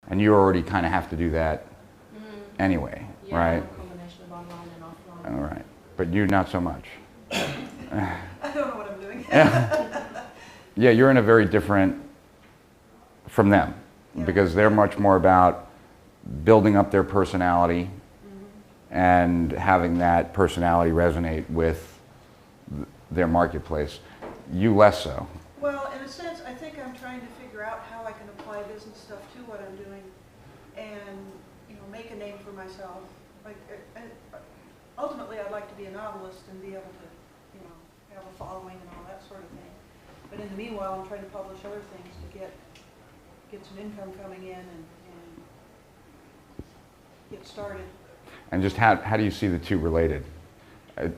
And you already kind of have to do that anyway, Yeah, right? a combination of online and offline. All right. But you not so much. I don't know what I'm doing. Yeah, you're in a very different from them because they're much more about building up their personality and having that personality resonate with their marketplace. You less so. Well, in a sense, I think I'm trying to figure out how I can apply business stuff to what I'm doing and, make a name for myself. Like, ultimately, I'd like to be a novelist and be able to, have a following and all that sort of thing. But in the meanwhile, I'm trying to publish other things to get some income coming in and get started. And just how do you see the two related?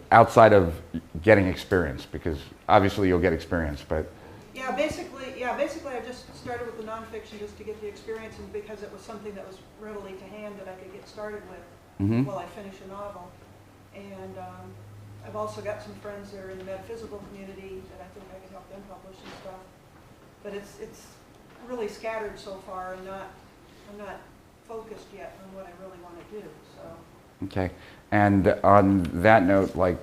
Outside of getting experience, because obviously you'll get experience, but... Basically I just started with the nonfiction just to get the experience and because it was something that was readily to hand that I could get started with while I finish a novel. And I've also got some friends that are in the metaphysical community that I think I can help them publish and stuff. But it's really scattered so far and I'm not focused yet on what I really want to do. So. Okay. And on that note, like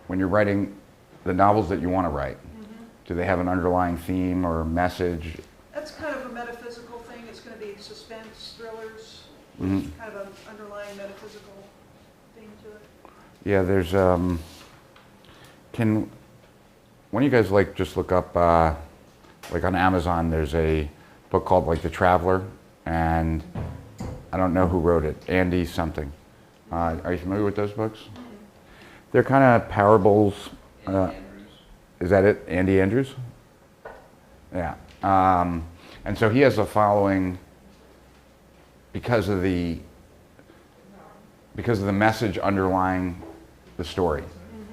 when you're writing the novels that you want to write, do they have an underlying theme or message? That's kind of a metaphysical thing. It's going to be suspense, thrillers, kind of an underlying metaphysical thing to it. Yeah, there's, when you guys just look up, like on Amazon, there's a book called like The Traveler, and I don't know who wrote it, Andy something. Are you familiar with those books? They're kind of parables. Is that it? Andy Andrews? Yeah. And so he has a following because of the message underlying the story,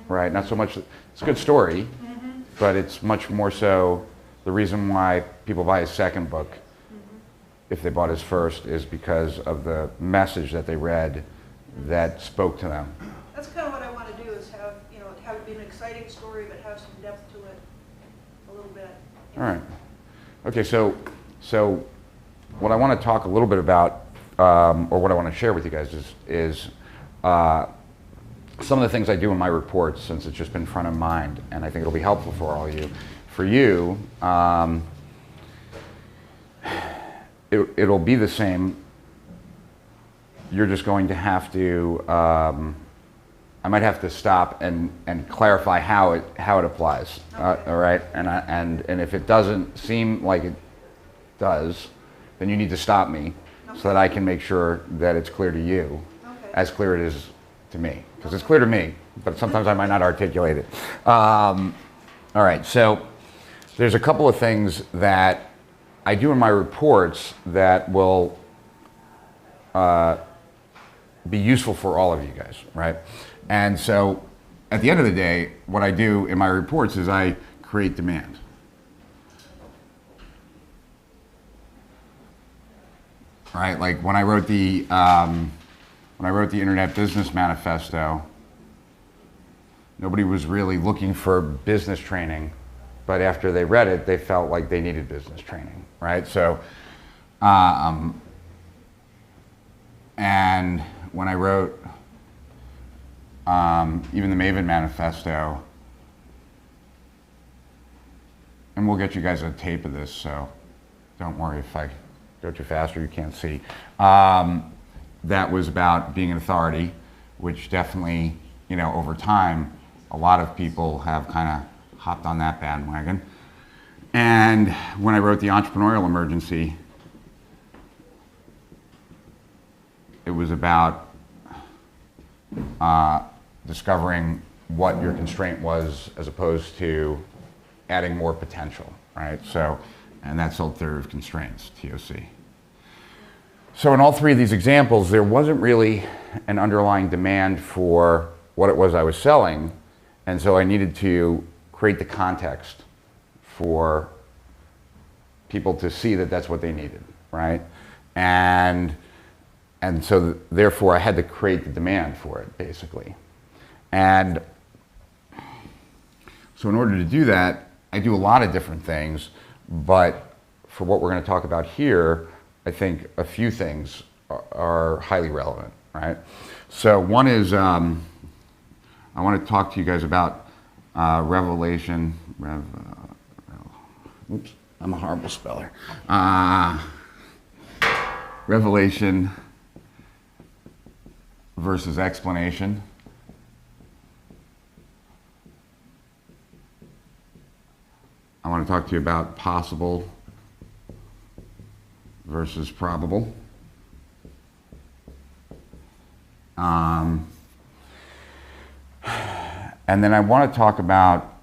right? Not so much, it's a good story, but it's much more so the reason why people buy his second book, if they bought his first, is because of the message that they read that spoke to them. That's kind of what I want to do is have it be an exciting story, but have some depth to it a little bit. All right. Okay, so what I want to talk a little bit about, or what I want to share with you guys is some of the things I do in my reports, since it's just been front of mind, and I think it'll be helpful for all of you. For you, it'll be the same. You're just going to have to, I might have to stop and clarify how it applies. Okay. All right, and if it doesn't seem like it does, then you need to stop me so that I can make sure that it's clear to you, as clear it is to me, because it's clear to me, but sometimes I might not articulate it. All right, so there's a couple of things that I do in my reports that will be useful for all of you guys, right? And so at the end of the day, what I do in my reports is I create demand. Right, like when I wrote the Internet Business Manifesto, nobody was really looking for business training, but after they read it, they felt like they needed business training, right? So, and when I wrote even the Maven Manifesto, and we'll get you guys a tape of this, so don't worry if I go too fast or you can't see. That was about being an authority, which definitely, over time, a lot of people have kind of hopped on that bandwagon. And when I wrote the Entrepreneurial Emergency, it was about discovering what your constraint was as opposed to adding more potential, right? So, and that's the theory of constraints, TOC. So in all three of these examples, there wasn't really an underlying demand for what it was I was selling, and so I needed to create the context for people to see that that's what they needed, right? And so therefore I had to create the demand for it, basically. And so in order to do that, I do a lot of different things, but for what we're going to talk about here, I think a few things are highly relevant, right? So one is, I want to talk to you guys about revelation. Oops, I'm a horrible speller. Revelation versus explanation. I want to talk to you about possible versus probable. And then I want to talk about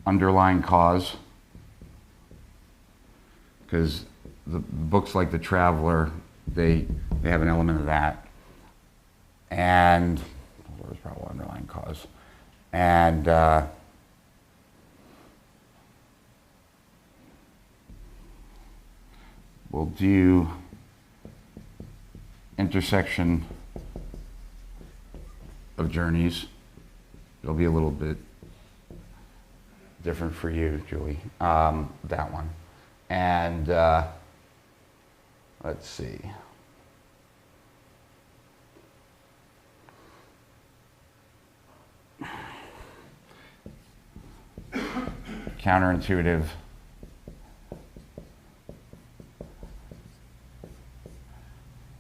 underlying cause, because the books like The Traveler, they have an element of that, and there's probably underlying cause, and we'll do intersection of journeys. It'll be a little bit different for you, Julie, that one. And let's see. Counterintuitive.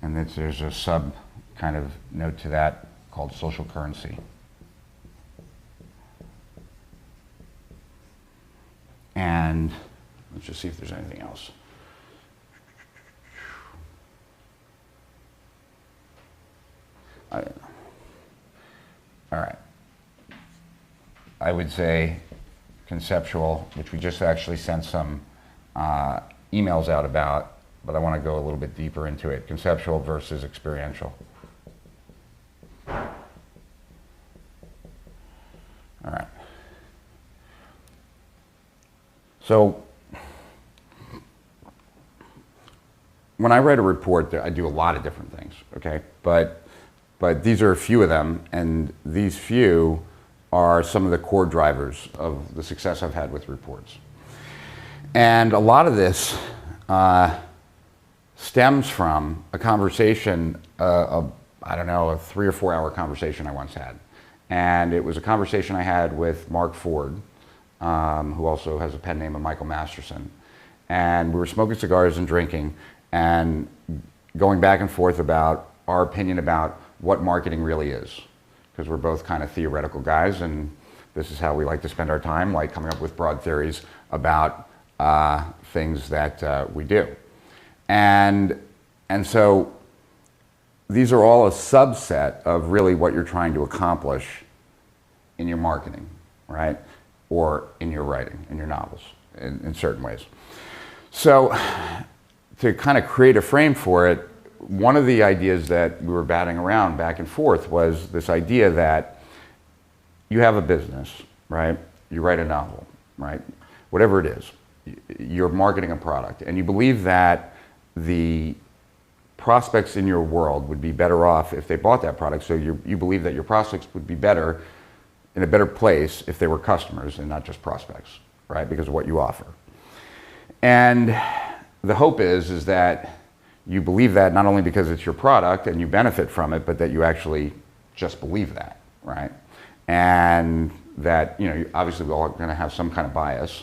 And there's a sub kind of note to that called social currency. And let's just see if there's anything else. All right. I would say conceptual, which we just actually sent some emails out about, but I want to go a little bit deeper into it. Conceptual versus experiential. All right. So when I write a report, I do a lot of different things, okay? But these are a few of them, and these few are some of the core drivers of the success I've had with reports. And a lot of this stems from a conversation, I don't know, a 3 or 4 hour conversation I once had. And it was a conversation I had with Mark Ford, who also has a pen name of Michael Masterson. And we were smoking cigars and drinking and going back and forth about our opinion about what marketing really is. Because we're both kind of theoretical guys, and this is how we like to spend our time, like coming up with broad theories about things that we do. And so these are all a subset of really what you're trying to accomplish in your marketing, right? Or in your writing, in your novels, in certain ways. So to kind of create a frame for it, one of the ideas that we were batting around back and forth was this idea that you have a business, right? You write a novel, right? Whatever it is, you're marketing a product, and you believe that the prospects in your world would be better off if they bought that product. So you believe that your prospects would be better, in a better place, if they were customers and not just prospects, right? Because of what you offer. And the hope is that you believe that not only because it's your product and you benefit from it, but that you actually just believe that, right? And that, you know, obviously we're all going to have some kind of bias,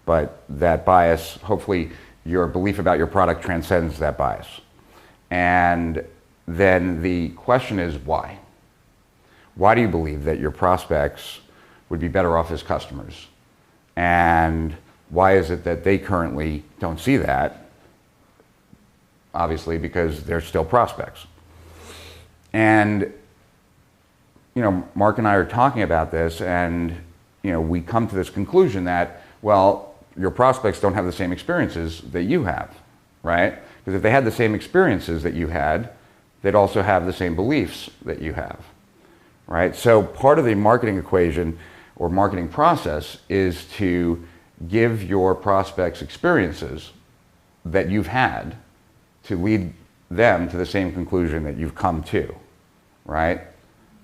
but that bias, hopefully your belief about your product transcends that bias. And then the question is why? Why do you believe that your prospects would be better off as customers? And why is it that they currently don't see that? Obviously, because they're still prospects. And, you know, Mark and I are talking about this, and, you know, we come to this conclusion that, well, your prospects don't have the same experiences that you have, right? Because if they had the same experiences that you had, they'd also have the same beliefs that you have, right? So part of the marketing equation or marketing process is to give your prospects experiences that you've had to lead them to the same conclusion that you've come to, right?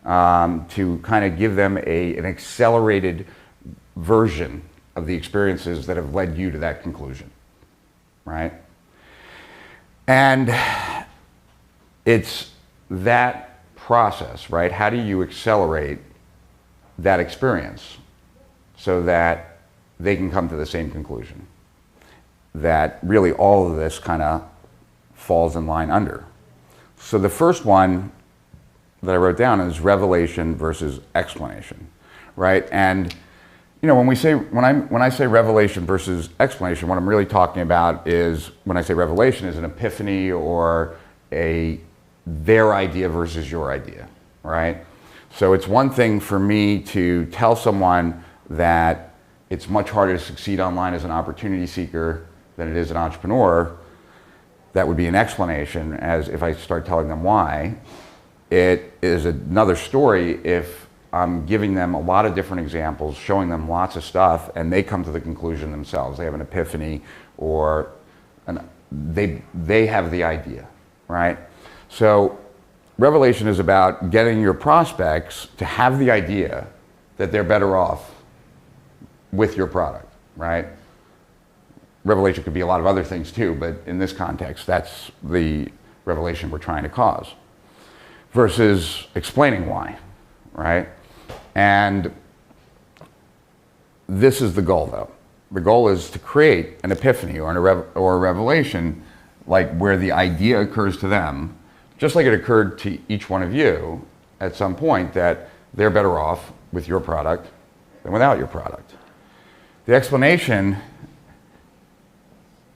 To kind of give them an accelerated version of the experiences that have led you to that conclusion, right? And it's that process, right? How do you accelerate that experience so that they can come to the same conclusion? That really all of this kind of falls in line under. So the first one that I wrote down is revelation versus explanation, right? And you know, when I say revelation versus explanation, what I'm really talking about is, when I say revelation, is an epiphany or their idea versus your idea, right? So it's one thing for me to tell someone that it's much harder to succeed online as an opportunity seeker than it is an entrepreneur. That would be an explanation, as if I start telling them why. It is another story if I'm giving them a lot of different examples, showing them lots of stuff, and they come to the conclusion themselves. They have an epiphany, or they have the idea, right? So revelation is about getting your prospects to have the idea that they're better off with your product, right? Revelation could be a lot of other things too, but in this context, that's the revelation we're trying to cause. Versus explaining why, right? And this is the goal, though. The goal is to create an epiphany or a revelation, like where the idea occurs to them, just like it occurred to each one of you at some point, that they're better off with your product than without your product. The explanation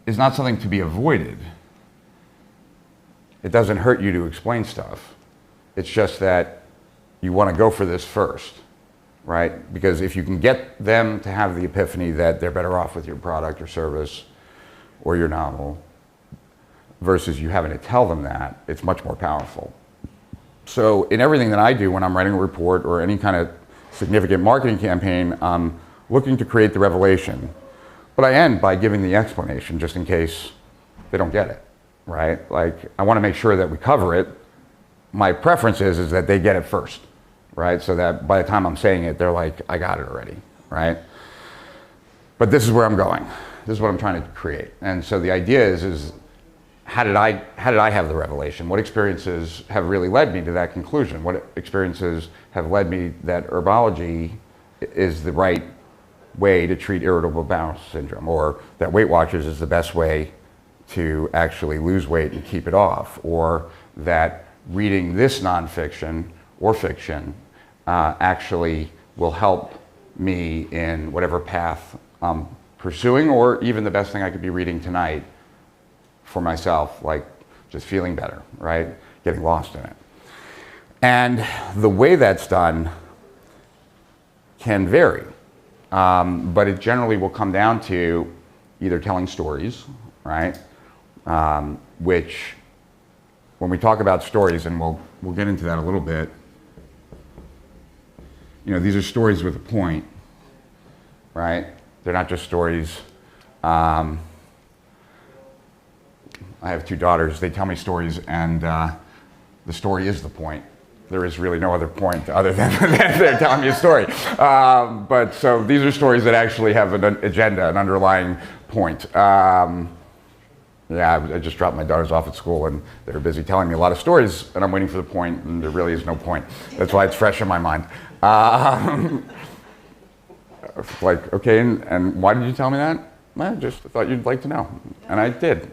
is not something to be avoided. It doesn't hurt you to explain stuff. It's just that you want to go for this first, right? Because if you can get them to have the epiphany that they're better off with your product or service or your novel, versus you having to tell them that, it's much more powerful. So in everything that I do when I'm writing a report or any kind of significant marketing campaign, I'm looking to create the revelation. But I end by giving the explanation just in case they don't get it, right? Like, I want to make sure that we cover it. My preference is that they get it first, right? So that by the time I'm saying it, they're like, I got it already, right? But this is where I'm going. This is what I'm trying to create. And so the idea is how did I have the revelation? What experiences have really led me to that conclusion? What experiences have led me that herbology is the right way to treat irritable bowel syndrome, or that Weight Watchers is the best way to actually lose weight and keep it off, or that reading this nonfiction or fiction actually will help me in whatever path I'm pursuing, or even the best thing I could be reading tonight for myself, like just feeling better, right? Getting lost in it. And the way that's done can vary, but it generally will come down to either telling stories, right? Which, when we talk about stories, and we'll get into that a little bit, you know, these are stories with a point, right? They're not just stories. I have two daughters. They tell me stories, and the story is the point. There is really no other point other than they're telling me a story. But so these are stories that actually have an agenda, an underlying point. Yeah, I just dropped my daughters off at school, and they were busy telling me a lot of stories, and I'm waiting for the point, and there really is no point. That's why it's fresh in my mind. Like, okay, and why did you tell me that? I just thought you'd like to know, and I did.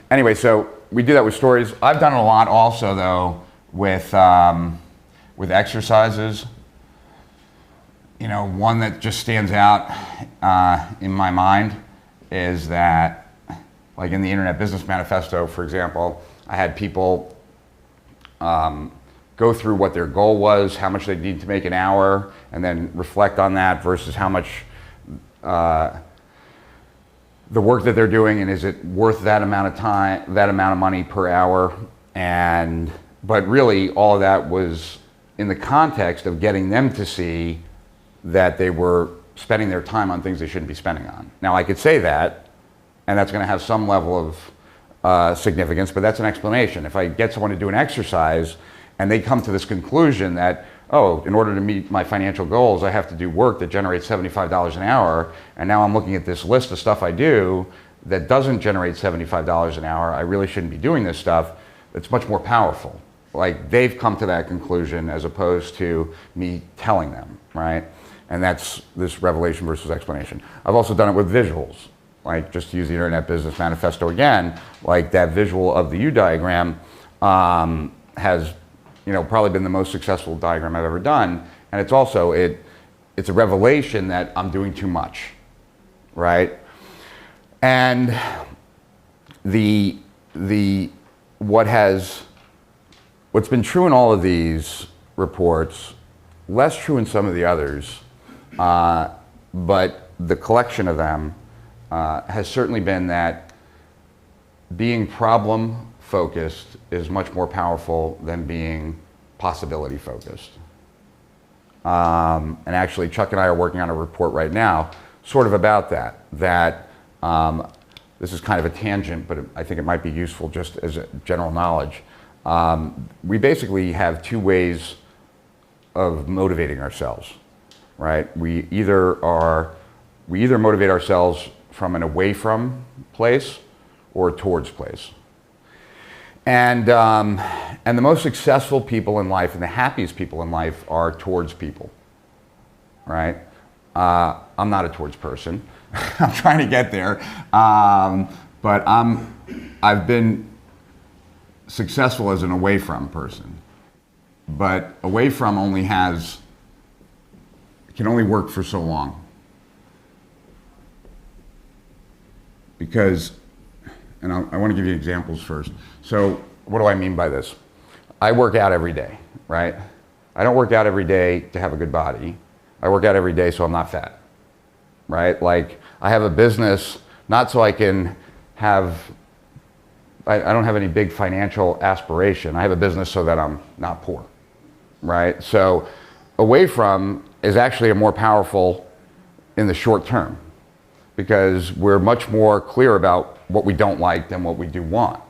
Anyway, so we do that with stories. I've done it a lot also, though, with exercises. You know, one that just stands out in my mind is that, like in the Internet Business Manifesto, for example, I had people go through what their goal was, how much they need to make an hour, and then reflect on that versus how much the work that they're doing, and is it worth that amount of time, that amount of money per hour. But really all of that was in the context of getting them to see that they were spending their time on things they shouldn't be spending on. Now, I could say that, and that's going to have some level of significance, but that's an explanation. If I get someone to do an exercise and they come to this conclusion that oh, in order to meet my financial goals, I have to do work that generates $75 an hour. And now I'm looking at this list of stuff I do that doesn't generate $75 an hour. I really shouldn't be doing this stuff. It's much more powerful. Like, they've come to that conclusion as opposed to me telling them, right? And that's this revelation versus explanation. I've also done it with visuals, like, just to use the Internet Business Manifesto again, like that visual of the U diagram has, you know, probably been the most successful diagram I've ever done. And it's also, it's a revelation that I'm doing too much, right? And what's been true in all of these reports, less true in some of the others, but the collection of them has certainly been that being problem focused is much more powerful than being possibility focused. And actually, Chuck and I are working on a report right now sort of about that, this is kind of a tangent, but I think it might be useful just as a general knowledge. We basically have two ways of motivating ourselves, right? We either motivate ourselves from an away from place or towards place. And the most successful people in life and the happiest people in life are towards people, right? I'm not a towards person. I'm trying to get there, but I've been successful as an away from person. But away from can only work for so long. Because, and I want to give you examples first. So what do I mean by this? I work out every day, right? I don't work out every day to have a good body. I work out every day so I'm not fat, right? Like, I have a business not so I can have, I don't have any big financial aspiration. I have a business so that I'm not poor, right? So away from is actually a more powerful in the short term, because we're much more clear about what we don't like than what we do want.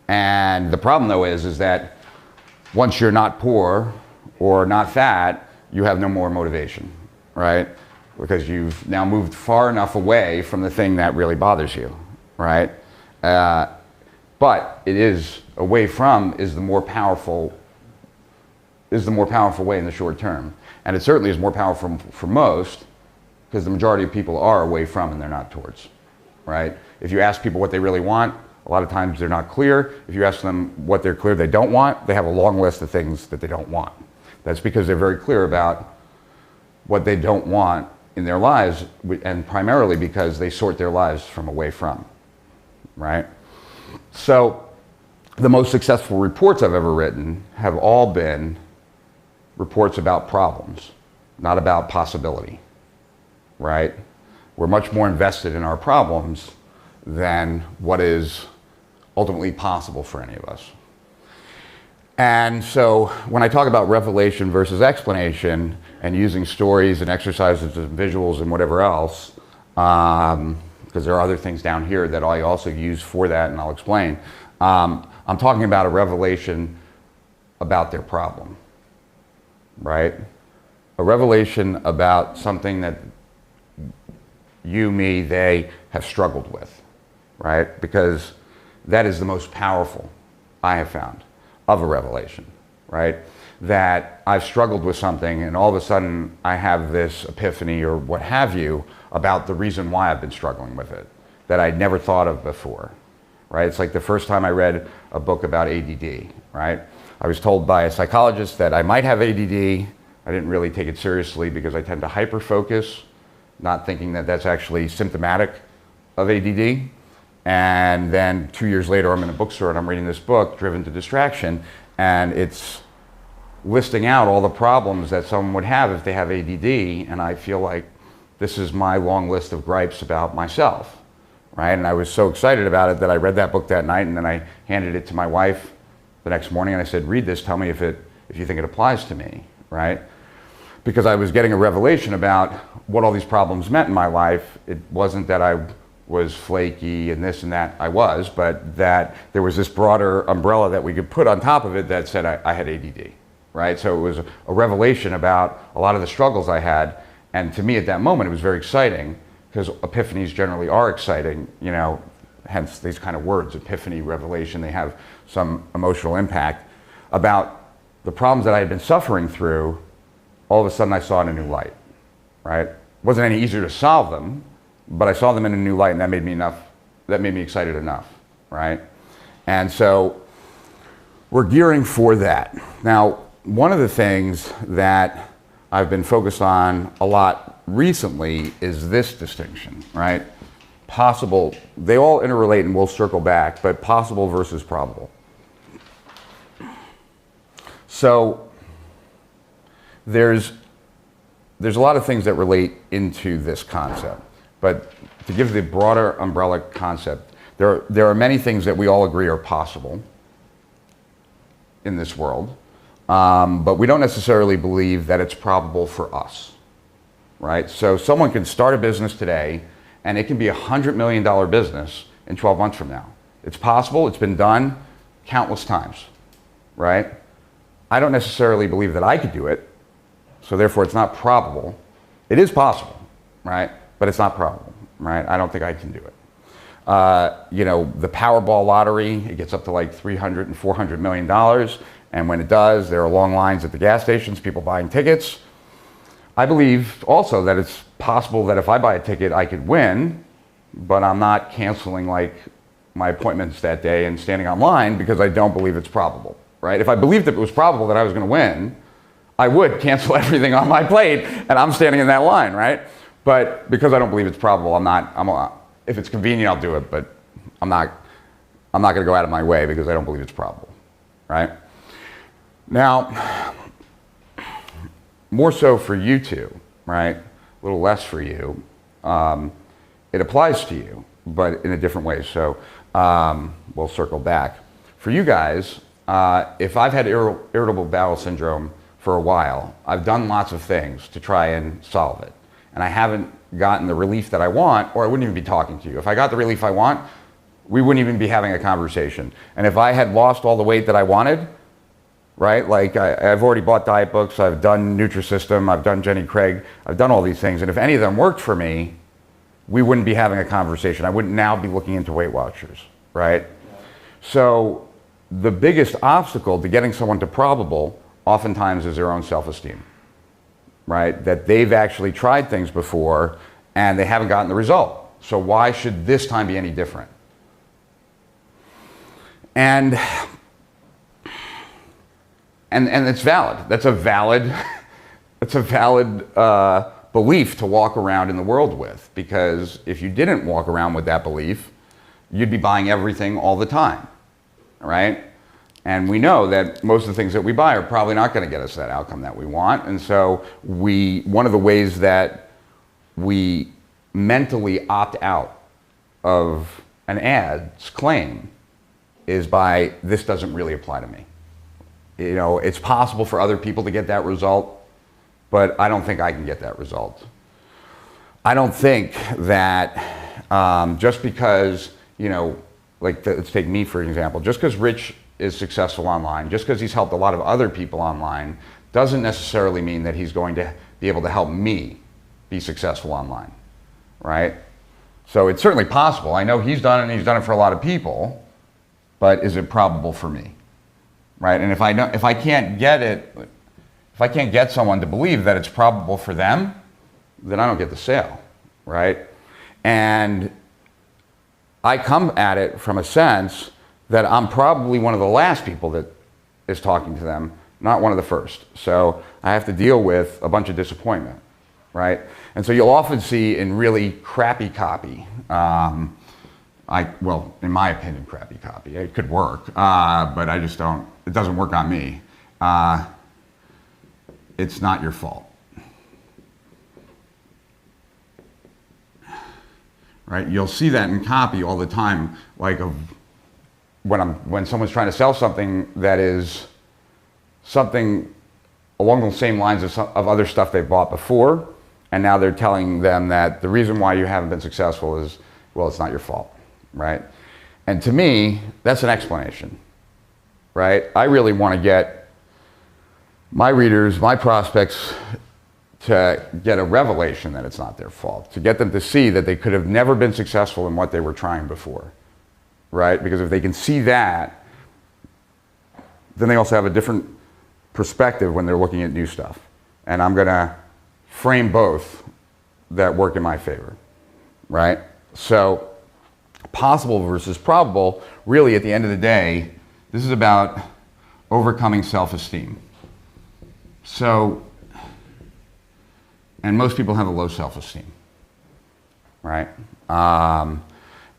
And the problem though is that once you're not poor or not fat, you have no more motivation, right? Because you've now moved far enough away from the thing that really bothers you, right? But it is away from is the more powerful way in the short term. And it certainly is more powerful for most, because the majority of people are away from and they're not towards, right? If you ask people what they really want, a lot of times they're not clear. If you ask them what they're clear they don't want, they have a long list of things that they don't want. That's because they're very clear about what they don't want in their lives, and primarily because they sort their lives from away from, right? So the most successful reports I've ever written have all been reports about problems, not about possibility, right? We're much more invested in our problems than what is ultimately possible for any of us. And so when I talk about revelation versus explanation and using stories and exercises and visuals and whatever else, because there are other things down here that I also use for that and I'll explain, I'm talking about a revelation about their problem, right? A revelation about something that you, me, they have struggled with, right? Because that is the most powerful I have found of a revelation, right? That I've struggled with something and all of a sudden I have this epiphany or what have you about the reason why I've been struggling with it that I'd never thought of before, right? It's like the first time I read a book about ADD, right? I was told by a psychologist that I might have ADD. I didn't really take it seriously because I tend to hyper-focus, not thinking that that's actually symptomatic of ADD. And then 2 years later, I'm in a bookstore and I'm reading this book, Driven to Distraction, and it's listing out all the problems that someone would have if they have ADD, and I feel like this is my long list of gripes about myself, right? And I was so excited about it that I read that book that night, and then I handed it to my wife the next morning, and I said, read this, tell me if you think it applies to me, right? Because I was getting a revelation about what all these problems meant in my life. It wasn't that I was flaky and this and that, I was, but that there was this broader umbrella that we could put on top of it that said I had ADD, right? So it was a revelation about a lot of the struggles I had. And to me at that moment, it was very exciting because epiphanies generally are exciting, you know, hence these kind of words, epiphany, revelation, they have some emotional impact about the problems that I had been suffering through. All of a sudden I saw in a new light, right? It wasn't any easier to solve them, but I saw them in a new light, and that made me excited enough, right? And so we're gearing for that. Now, one of the things that I've been focused on a lot recently is this distinction, right? Possible, they all interrelate and we'll circle back, but possible versus probable. So there's a lot of things that relate into this concept, but to give the broader umbrella concept, there are many things that we all agree are possible in this world, but we don't necessarily believe that it's probable for us, right? So someone can start a business today and it can be $100 million business in 12 months from now. It's possible, it's been done countless times, right? I don't necessarily believe that I could do it, so therefore it's not probable. It is possible, right? But it's not probable, right? I don't think I can do it. You know, the Powerball lottery, it gets up to like $300 and $400 million. And when it does, there are long lines at the gas stations, people buying tickets. I believe also that it's possible that if I buy a ticket, I could win, but I'm not canceling like my appointments that day and standing online because I don't believe it's probable, right? If I believed that it was probable that I was going to win, I would cancel everything on my plate and I'm standing in that line, right? But because I don't believe it's probable, if it's convenient, I'll do it, but I'm not going to go out of my way because I don't believe it's probable, right? Now, more so for you two, right? A little less for you. It applies to you, but in a different way. So we'll circle back. For you guys, if I've had irritable bowel syndrome for a while, I've done lots of things to try and solve it. And I haven't gotten the relief that I want, or I wouldn't even be talking to you. If I got the relief I want, we wouldn't even be having a conversation. And if I had lost all the weight that I wanted, right? Like I've already bought diet books, I've done Nutrisystem, I've done Jenny Craig, I've done all these things. And if any of them worked for me, we wouldn't be having a conversation. I wouldn't now be looking into Weight Watchers, right? So the biggest obstacle to getting someone to probable oftentimes is their own self-esteem, right? That they've actually tried things before and they haven't gotten the result. So why should this time be any different? And it's valid. That's a valid belief to walk around in the world with, because if you didn't walk around with that belief, you'd be buying everything all the time, right? And we know that most of the things that we buy are probably not going to get us that outcome that we want. And so one of the ways that we mentally opt out of an ad's claim is by, this doesn't really apply to me. You know, it's possible for other people to get that result, but I don't think I can get that result. I don't think that just because, you know, like let's take me for example, just because Rich is successful online, just because he's helped a lot of other people online, doesn't necessarily mean that he's going to be able to help me be successful online, right? So it's certainly possible. I know he's done it and he's done it for a lot of people, but is it probable for me? Right? And if I can't get someone to believe that it's probable for them, then I don't get the sale, right? And I come at it from a sense that I'm probably one of the last people that is talking to them, not one of the first. So I have to deal with a bunch of disappointment, right? And so you'll often see in really crappy copy, well, in my opinion, crappy copy. It could work, but it doesn't work on me. It's not your fault. Right? You'll see that in copy all the time, like when someone's trying to sell something that is something along the same lines of other stuff they've bought before, and now they're telling them that the reason why you haven't been successful is, well, it's not your fault. Right? And to me, that's an explanation, right? I really want to get my readers, my prospects, to get a revelation that it's not their fault, to get them to see that they could have never been successful in what they were trying before, right? Because if they can see that, then they also have a different perspective when they're looking at new stuff. And I'm gonna frame both that work in my favor, right? So possible versus probable, really at the end of the day, this is about overcoming self-esteem. So, and most people have a low self-esteem, right?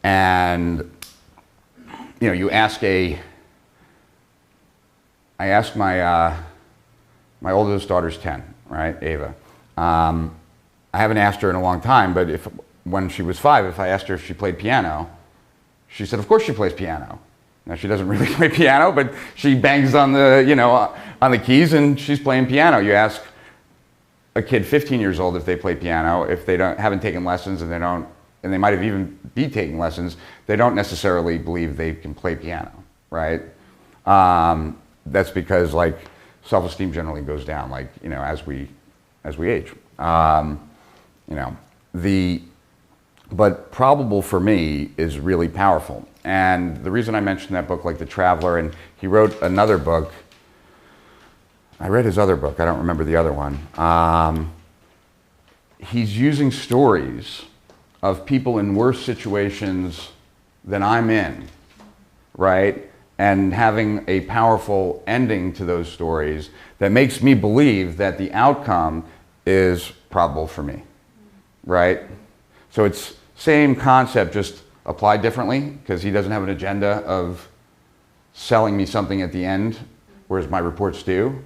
And, you know, I asked my oldest daughter's 10, right, Ava. I haven't asked her in a long time, but when she was 5, if I asked her if she played piano, she said, of course she plays piano. Now she doesn't really play piano, but she bangs on the, you know, on the keys and she's playing piano. You ask a kid 15 years old if they play piano, if they haven't taken lessons and they might have even be taking lessons, they don't necessarily believe they can play piano, right? That's because like self-esteem generally goes down, like, you know, as we age. You know, but probable for me is really powerful. And the reason I mentioned that book, like The Traveler, and he wrote another book. I read his other book, I don't remember the other one. He's using stories of people in worse situations than I'm in, right? And having a powerful ending to those stories that makes me believe that the outcome is probable for me, right? So it's same concept, just applied differently, because he doesn't have an agenda of selling me something at the end, whereas my reports do.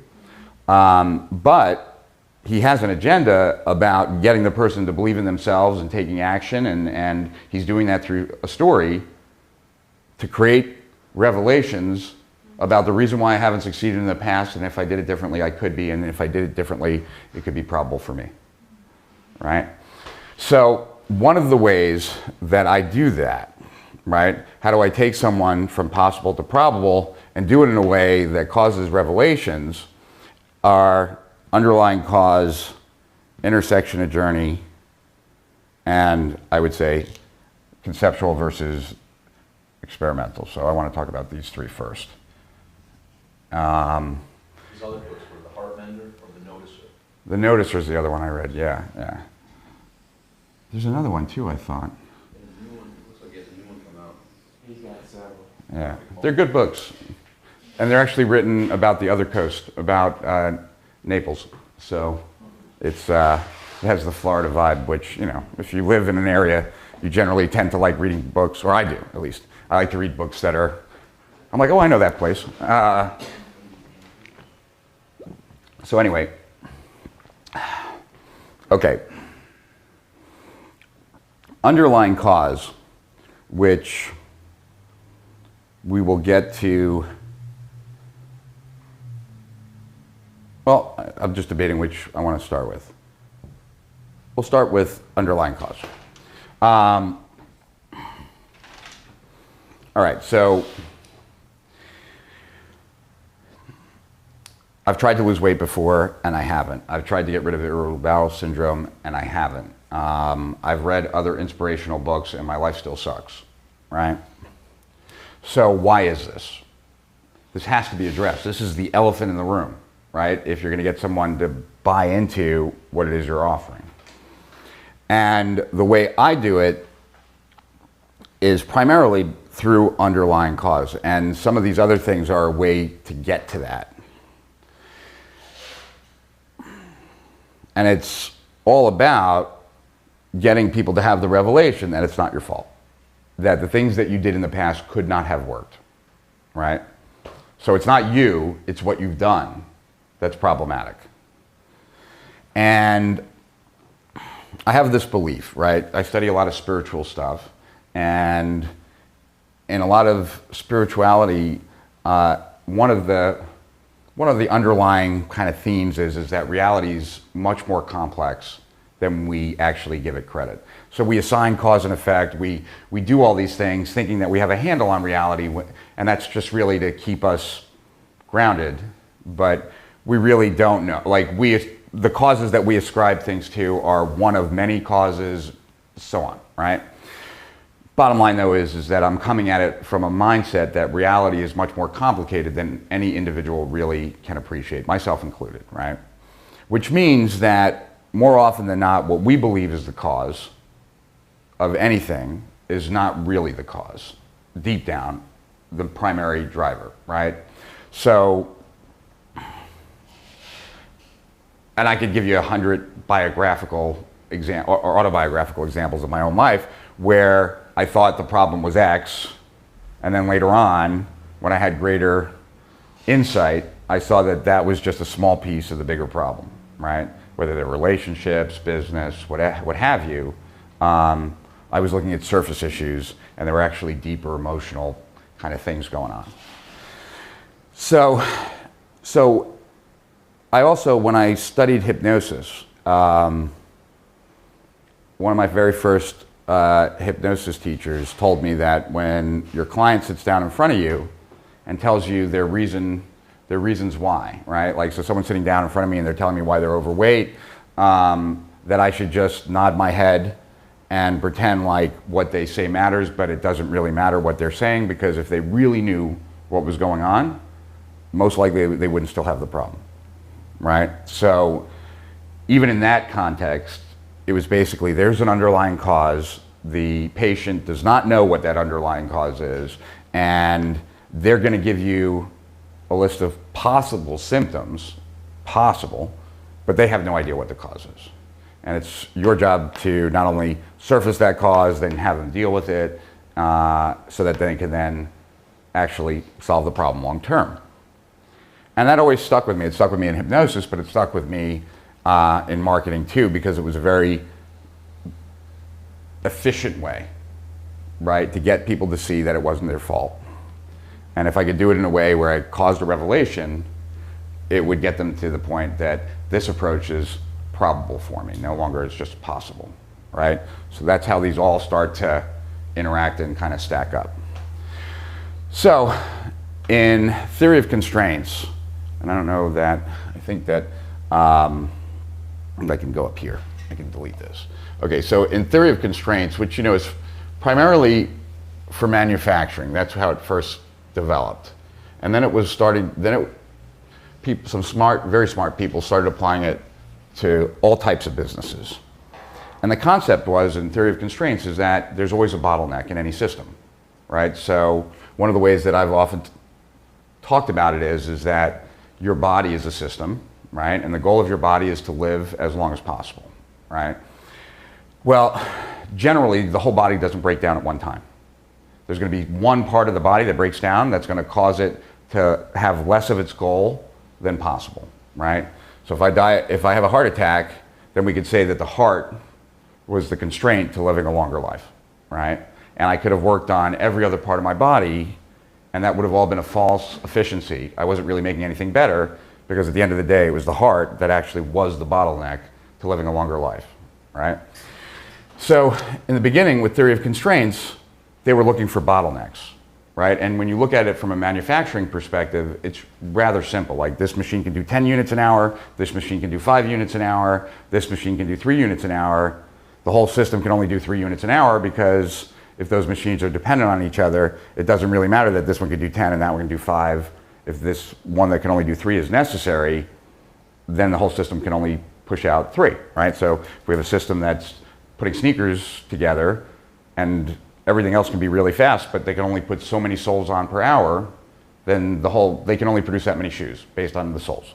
But he has an agenda about getting the person to believe in themselves and taking action, and he's doing that through a story to create revelations about the reason why I haven't succeeded in the past, and if I did it differently, I could be, and if I did it differently, it could be probable for me, right? So one of the ways that I do that, right? How do I take someone from possible to probable and do it in a way that causes revelations are underlying cause, intersection of journey, and I would say conceptual versus experimental. So I want to talk about these three first. These other books were The Heart Mender or The Noticer? The Noticer is the other one I read, yeah. There's another one too, I thought. There's a new one. Looks like he has a new one come out. He's got several. Yeah, they're good books. And they're actually written about the other coast, about Naples. So it has the Florida vibe, which, you know, if you live in an area, you generally tend to like reading books, or I do at least. I like to read books that are, I'm like, oh, I know that place. So anyway, okay. Underlying cause, which we will get to, well, I'm just debating which I want to start with. We'll start with underlying cause. All right, so I've tried to lose weight before and I haven't. I've tried to get rid of irritable bowel syndrome and I haven't. I've read other inspirational books and my life still sucks, right? So why is this? This has to be addressed. This is the elephant in the room, right? If you're going to get someone to buy into what it is you're offering. And the way I do it is primarily through underlying cause. And some of these other things are a way to get to that. And it's all about getting people to have the revelation that it's not your fault. That the things that you did in the past could not have worked, right? So it's not you, it's what you've done that's problematic. And I have this belief, right? I study a lot of spiritual stuff, and in a lot of spirituality, one of the underlying kind of themes is that reality is much more complex than we actually give it credit. So we assign cause and effect, we do all these things thinking that we have a handle on reality, and that's just really to keep us grounded. But we really don't know. Like the causes that we ascribe things to are one of many causes, so on, right? Bottom line though is that I'm coming at it from a mindset that reality is much more complicated than any individual really can appreciate, myself included, right? Which means that more often than not, what we believe is the cause of anything is not really the cause. Deep down, the primary driver, right? So, and I could give you 100 biographical or autobiographical examples of my own life where I thought the problem was X, and then later on, when I had greater insight, I saw that that was just a small piece of the bigger problem, right? Whether they're relationships, business, what have you. I was looking at surface issues, and there were actually deeper emotional kind of things going on. So I also, when I studied hypnosis, one of my very first hypnosis teachers told me that when your client sits down in front of you and tells you their reasons why, right? Like, so someone's sitting down in front of me and they're telling me why they're overweight, that I should just nod my head and pretend like what they say matters, but it doesn't really matter what they're saying, because if they really knew what was going on, most likely they wouldn't still have the problem, right? So even in that context, it was basically, there's an underlying cause, the patient does not know what that underlying cause is, and they're going to give you a list of possible symptoms, but they have no idea what the cause is. And it's your job to not only surface that cause, then have them deal with it, so that they can then actually solve the problem long term. And that always stuck with me. It stuck with me in hypnosis, but it stuck with me in marketing too, because it was a very efficient way, right, to get people to see that it wasn't their fault. And if I could do it in a way where I caused a revelation, it would get them to the point that this approach is probable for me. No longer it's just possible, right? So that's how these all start to interact and kind of stack up. So in theory of constraints, and I don't know that, I think that I can go up here. I can delete this. Okay, so in theory of constraints, which is primarily for manufacturing, that's how it first developed. And then it was starting, some very smart people started applying it to all types of businesses. And the concept was, in theory of constraints, is that there's always a bottleneck in any system, right? So one of the ways that I've often talked about it is that your body is a system, right? And the goal of your body is to live as long as possible, right? Well, generally, the whole body doesn't break down at one time. There's going to be one part of the body that breaks down that's going to cause it to have less of its goal than possible, right? So if I have a heart attack, then we could say that the heart was the constraint to living a longer life, right? And I could have worked on every other part of my body, and that would have all been a false efficiency. I wasn't really making anything better, because at the end of the day, it was the heart that actually was the bottleneck to living a longer life, right? So in the beginning, with theory of constraints, they were looking for bottlenecks, right? And when you look at it from a manufacturing perspective, it's rather simple. Like, this machine can do 10 units an hour, this machine can do 5 units an hour, this machine can do 3 units an hour. The whole system can only do 3 units an hour, because if those machines are dependent on each other, it doesn't really matter that this one can do 10 and that one can do 5. If this one that can only do 3 is necessary, then the whole system can only push out 3, right? So if we have a system that's putting sneakers together and everything else can be really fast, but they can only put so many soles on per hour, then they can only produce that many shoes based on the soles.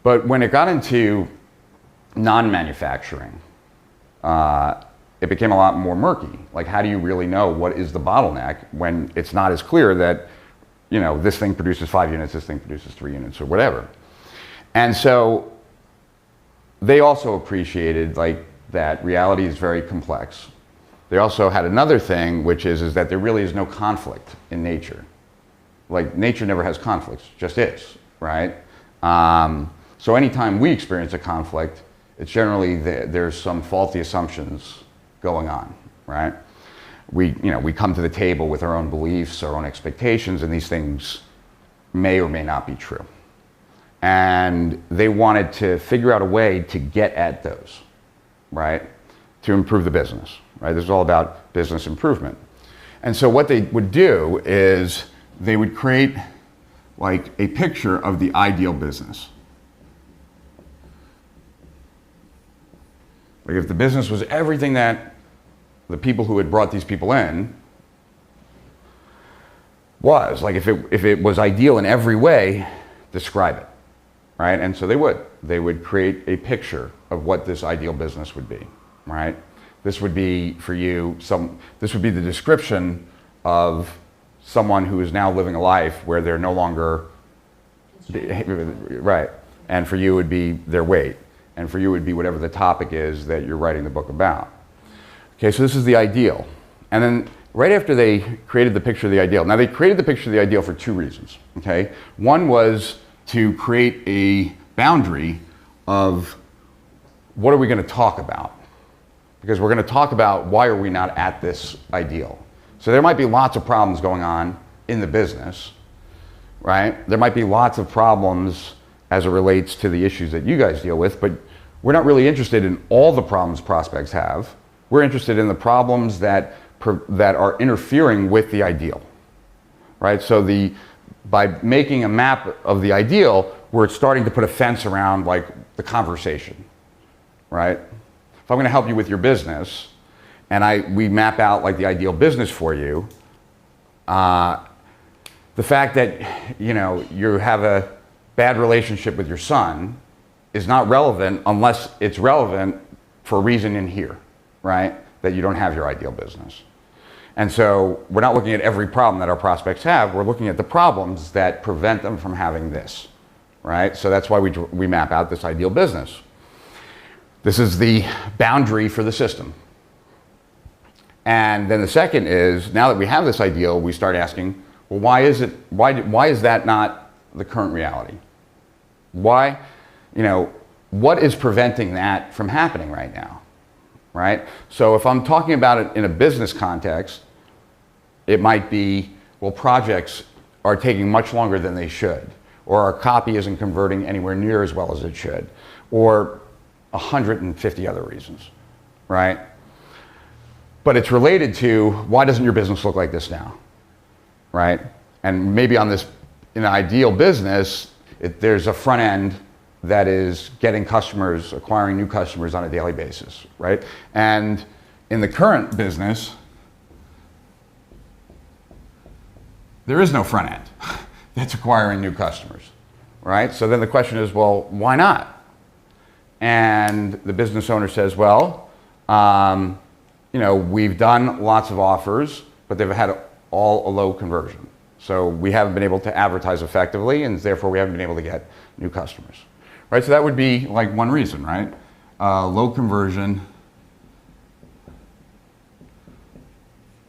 But when it got into non-manufacturing, it became a lot more murky. Like, how do you really know what is the bottleneck when it's not as clear that, this thing produces 5 units, this thing produces 3 units, or whatever. And so they also appreciated that reality is very complex. They also had another thing, which is that there really is no conflict in nature. Like, nature never has conflicts, just is, right? So anytime we experience a conflict, it's generally there's some faulty assumptions going on, right? We come to the table with our own beliefs, our own expectations, and these things may or may not be true. and they wanted to figure out a way to get at those, right? To improve the business, right? This is all about business improvement. And so what they would do is they would create like a picture of the ideal business. Like if the business was everything that the people who had brought these people in was, like if it was ideal in every way, describe it, right? And so they would create a picture of what this ideal business would be, right? This would be for you, this would be the description of someone who is now living a life where they're no longer, right, and for you it would be their weight, and for you it would be whatever the topic is that you're writing the book about. Okay, so this is the ideal. And then right after they created the picture of the ideal, now they created the picture of the ideal for two reasons, okay? One was to create a boundary of what are we going to talk about? Because we're going to talk about why are we not at this ideal. So there might be lots of problems going on in the business, right? There might be lots of problems as it relates to the issues that you guys deal with, but we're not really interested in all the problems prospects have. We're interested in the problems that are interfering with the ideal, right? So by making a map of the ideal, we're starting to put a fence around like the conversation, right? If I'm going to help you with your business, and we map out like the ideal business for you, the fact that you have a bad relationship with your son is not relevant unless it's relevant for a reason in here, right? That you don't have your ideal business. And so we're not looking at every problem that our prospects have. We're looking at the problems that prevent them from having this, right? So that's why we map out this ideal business. This is the boundary for the system. And then the second is, now that we have this ideal, we start asking, well, why is that not the current reality? Why, what is preventing that from happening right now, right? So if I'm talking about it in a business context, it might be, well, projects are taking much longer than they should, or our copy isn't converting anywhere near as well as it should, or 150 other reasons, right? But it's related to, why doesn't your business look like this now, right? And maybe in an ideal business, there's a front end that is getting customers, acquiring new customers on a daily basis, right? And in the current business, there is no front end that's acquiring new customers, right? So then the question is, well, why not? And the business owner says, well, we've done lots of offers, but they've had all a low conversion. So we haven't been able to advertise effectively, and therefore we haven't been able to get new customers, right? So that would be like one reason, right? Low conversion,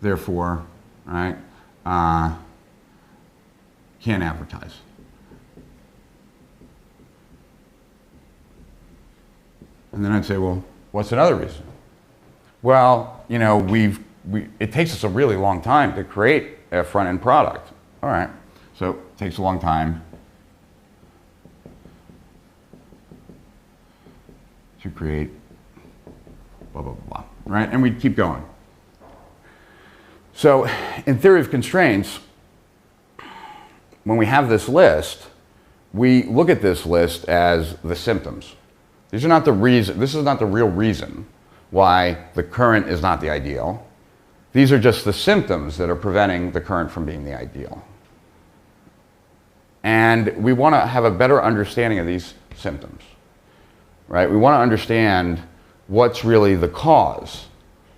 therefore, right? Can't advertise. And then I'd say, well, what's another reason? Well, it takes us a really long time to create a front-end product. All right, so it takes a long time to create blah, blah, blah, right? And we keep going. So in theory of constraints, when we have this list, we look at this list as the symptoms. These are not the reason, this is not the real reason why the current is not the ideal. These are just the symptoms that are preventing the current from being the ideal. And we want to have a better understanding of these symptoms, right? We want to understand what's really the cause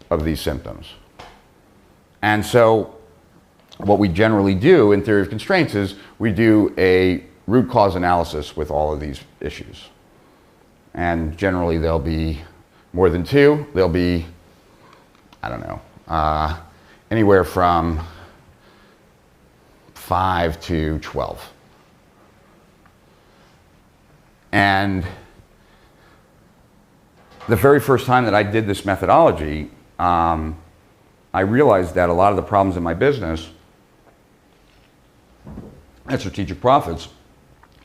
of these symptoms. And so what we generally do in theory of constraints is we do a root cause analysis with all of these issues. And generally there'll be more than two. There'll be, I don't know, anywhere from 5 to 12. And the very first time that I did this methodology, I realized that a lot of the problems in my business at Strategic Profits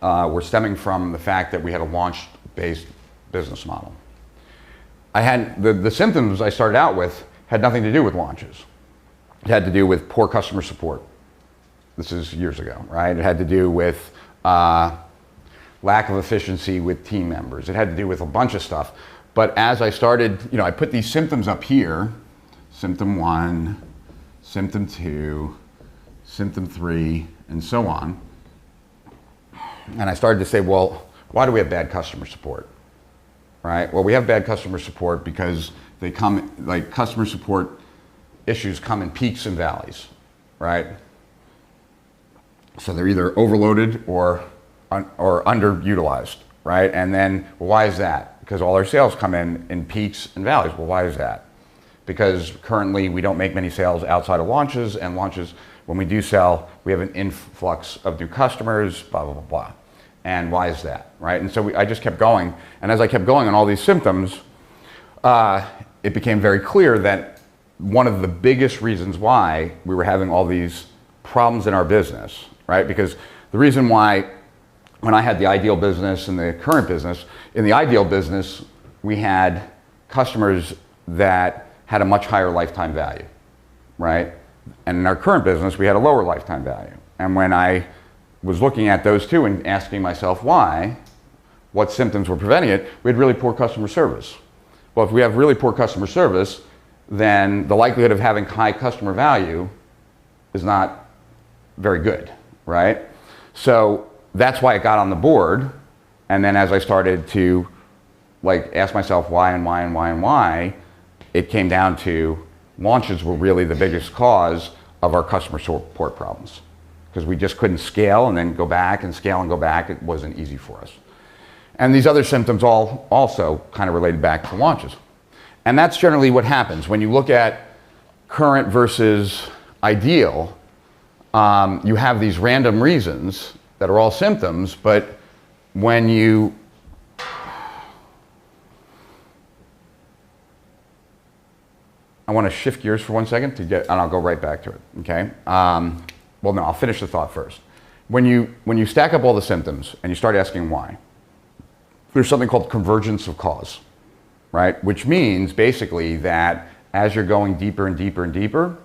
were stemming from the fact that we had a launch-based business model. I had the symptoms I started out with had nothing to do with launches. It had to do with poor customer support. This is years ago, right? It had to do with lack of efficiency with team members. It had to do with a bunch of stuff. But as I started, I put these symptoms up here, symptom 1, symptom 2, symptom 3, and so on. And I started to say, well, why do we have bad customer support? Right? Well, we have bad customer support because they come, like customer support issues come in peaks and valleys, right? So they're either overloaded or underutilized, right? And then, well, why is that? Because all our sales come in peaks and valleys. Well, why is that? Because currently we don't make many sales outside of launches, and launches, when we do sell, we have an influx of new customers, blah, blah, blah, blah. And why is that, right? And so I just kept going. And as I kept going on all these symptoms, it became very clear that one of the biggest reasons why we were having all these problems in our business, right? Because the reason why, when I had the ideal business and the current business, in the ideal business, we had customers that had a much higher lifetime value, right? And in our current business, we had a lower lifetime value. And when I was looking at those two and asking myself why, what symptoms were preventing it, we had really poor customer service. Well, if we have really poor customer service, then the likelihood of having high customer value is not very good, right? So that's why it got on the board. And then as I started to ask myself why and why and why and why, it came down to launches were really the biggest cause of our customer support problems, because we just couldn't scale and then go back and scale and go back. It wasn't easy for us. And these other symptoms all also kind of related back to launches. And that's generally what happens. When you look at current versus ideal, you have these random reasons that are all symptoms, but when you I want to shift gears for 1 second and I'll go right back to it, okay? Well, no, I'll finish the thought first. When you stack up all the symptoms and you start asking why, there's something called convergence of cause, right? Which means basically that as you're going deeper and deeper and deeper,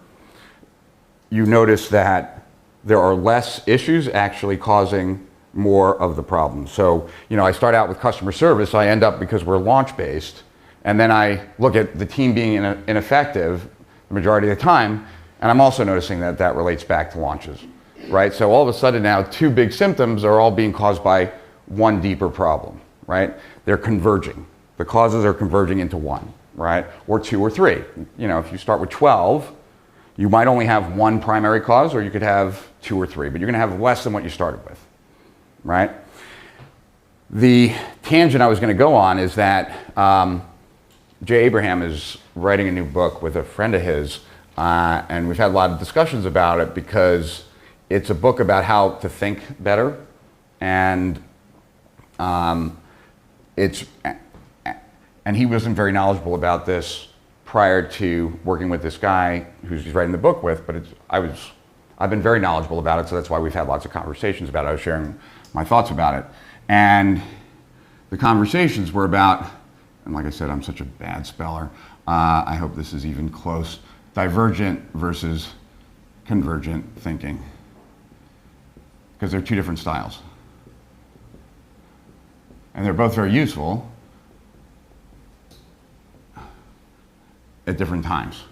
you notice that there are less issues actually causing more of the problem. So, I start out with customer service, I end up, because we're launch-based, and then I look at the team being ineffective the majority of the time, and I'm also noticing that that relates back to launches, right? So all of a sudden now, two big symptoms are all being caused by one deeper problem, right? They're converging. The causes are converging into one, right? Or two or three. If you start with 12, you might only have one primary cause, or you could have two or three, but you're gonna have less than what you started with, right? The tangent I was gonna go on is that Jay Abraham is writing a new book with a friend of his, and we've had a lot of discussions about it because it's a book about how to think better, and he wasn't very knowledgeable about this prior to working with this guy who's writing the book with, but I've been very knowledgeable about it, so that's why we've had lots of conversations about it. I was sharing my thoughts about it, and the conversations were about, and like I said, I'm such a bad speller, I hope this is even close, divergent versus convergent thinking, because they're two different styles. And they're both very useful at different times.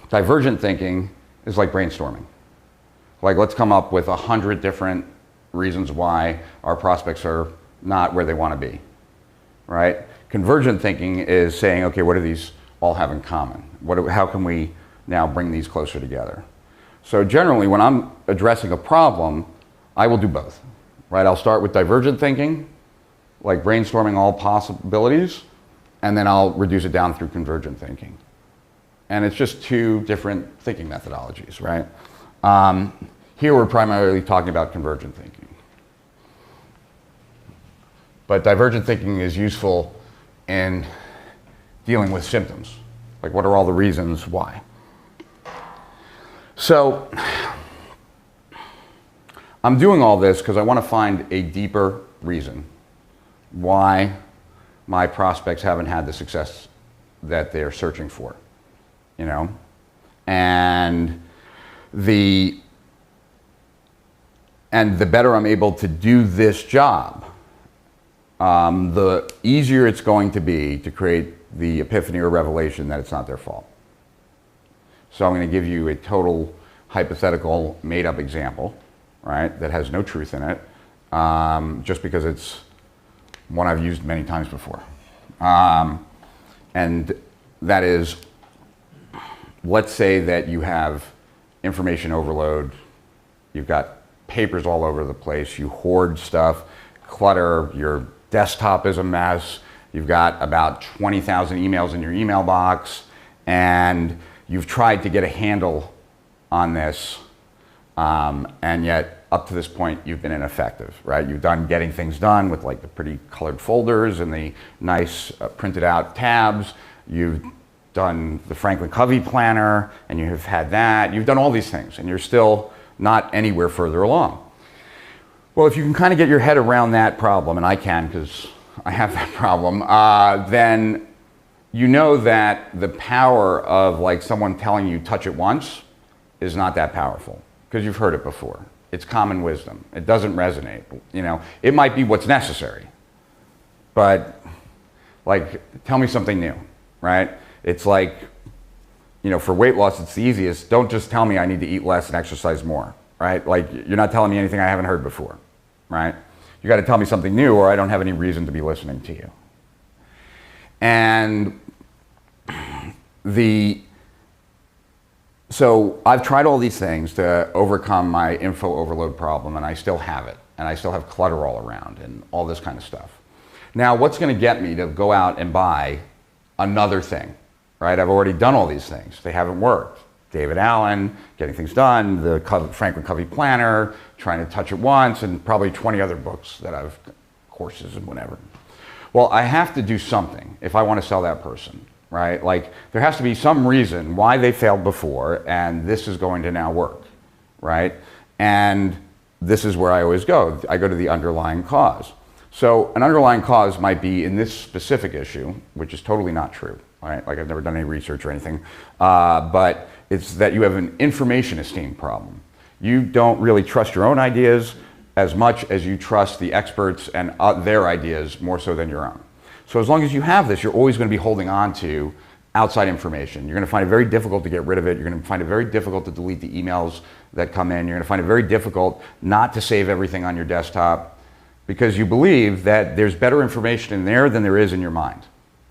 Divergent thinking is like brainstorming. Let's come up with 100 different reasons why our prospects are not where they want to be, right? Convergent thinking is saying, okay, what do these all have in common? How can we now bring these closer together? So generally, when I'm addressing a problem, I will do both, right? I'll start with divergent thinking, like brainstorming all possibilities, and then I'll reduce it down through convergent thinking. And it's just two different thinking methodologies, right? Here we're primarily talking about convergent thinking. But divergent thinking is useful in dealing with symptoms. Like, what are all the reasons why? So I'm doing all this because I want to find a deeper reason why my prospects haven't had the success that they're searching for, you know? And the better I'm able to do this job, the easier it's going to be to create the epiphany or revelation that it's not their fault. So I'm going to give you a total hypothetical made-up example, right, that has no truth in it, just because it's one I've used many times before. And that is, let's say that you have information overload, you've got papers all over the place, you hoard stuff, clutter, your desktop is a mess, you've got about 20,000 emails in your email box, and you've tried to get a handle on this, and yet up to this point you've been ineffective, right? You've done getting things done with like the pretty colored folders and the nice printed out tabs. You've done the Franklin Covey planner, and you have had that. You've done all these things, and you're still not anywhere further along. Well, if you can kind of get your head around that problem, and I can because I have that problem, then you know that the power of like someone telling you touch it once is not that powerful because you've heard it before. It's common wisdom. It doesn't resonate. You know, it might be what's necessary, but like, tell me something new, right? It's like, you know, for weight loss, it's the easiest. Don't just tell me I need to eat less and exercise more, right? Like, you're not telling me anything I haven't heard before, right? You got to tell me something new, or I don't have any reason to be listening to you. And so I've tried all these things to overcome my info overload problem, and I still have it. And I still have clutter all around and all this kind of stuff. Now, what's going to get me to go out and buy another thing, right? I've already done all these things. They haven't worked. David Allen, getting things done, the Franklin Covey planner, trying to touch it once, and probably 20 other books that I've, courses and whatever. Well, I have to do something if I want to sell that person, right? Like, there has to be some reason why they failed before, and this is going to now work, right? And this is where I always go. I go to the underlying cause. So an underlying cause might be in this specific issue, which is totally not true, right? Like, I've never done any research or anything, but it's that you have an information esteem problem. You don't really trust your own ideas as much as you trust the experts and their ideas more so than your own. So as long as you have this, you're always going to be holding on to outside information. You're going to find it very difficult to get rid of it. You're going to find it very difficult to delete the emails that come in. You're going to find it very difficult not to save everything on your desktop because you believe that there's better information in there than there is in your mind.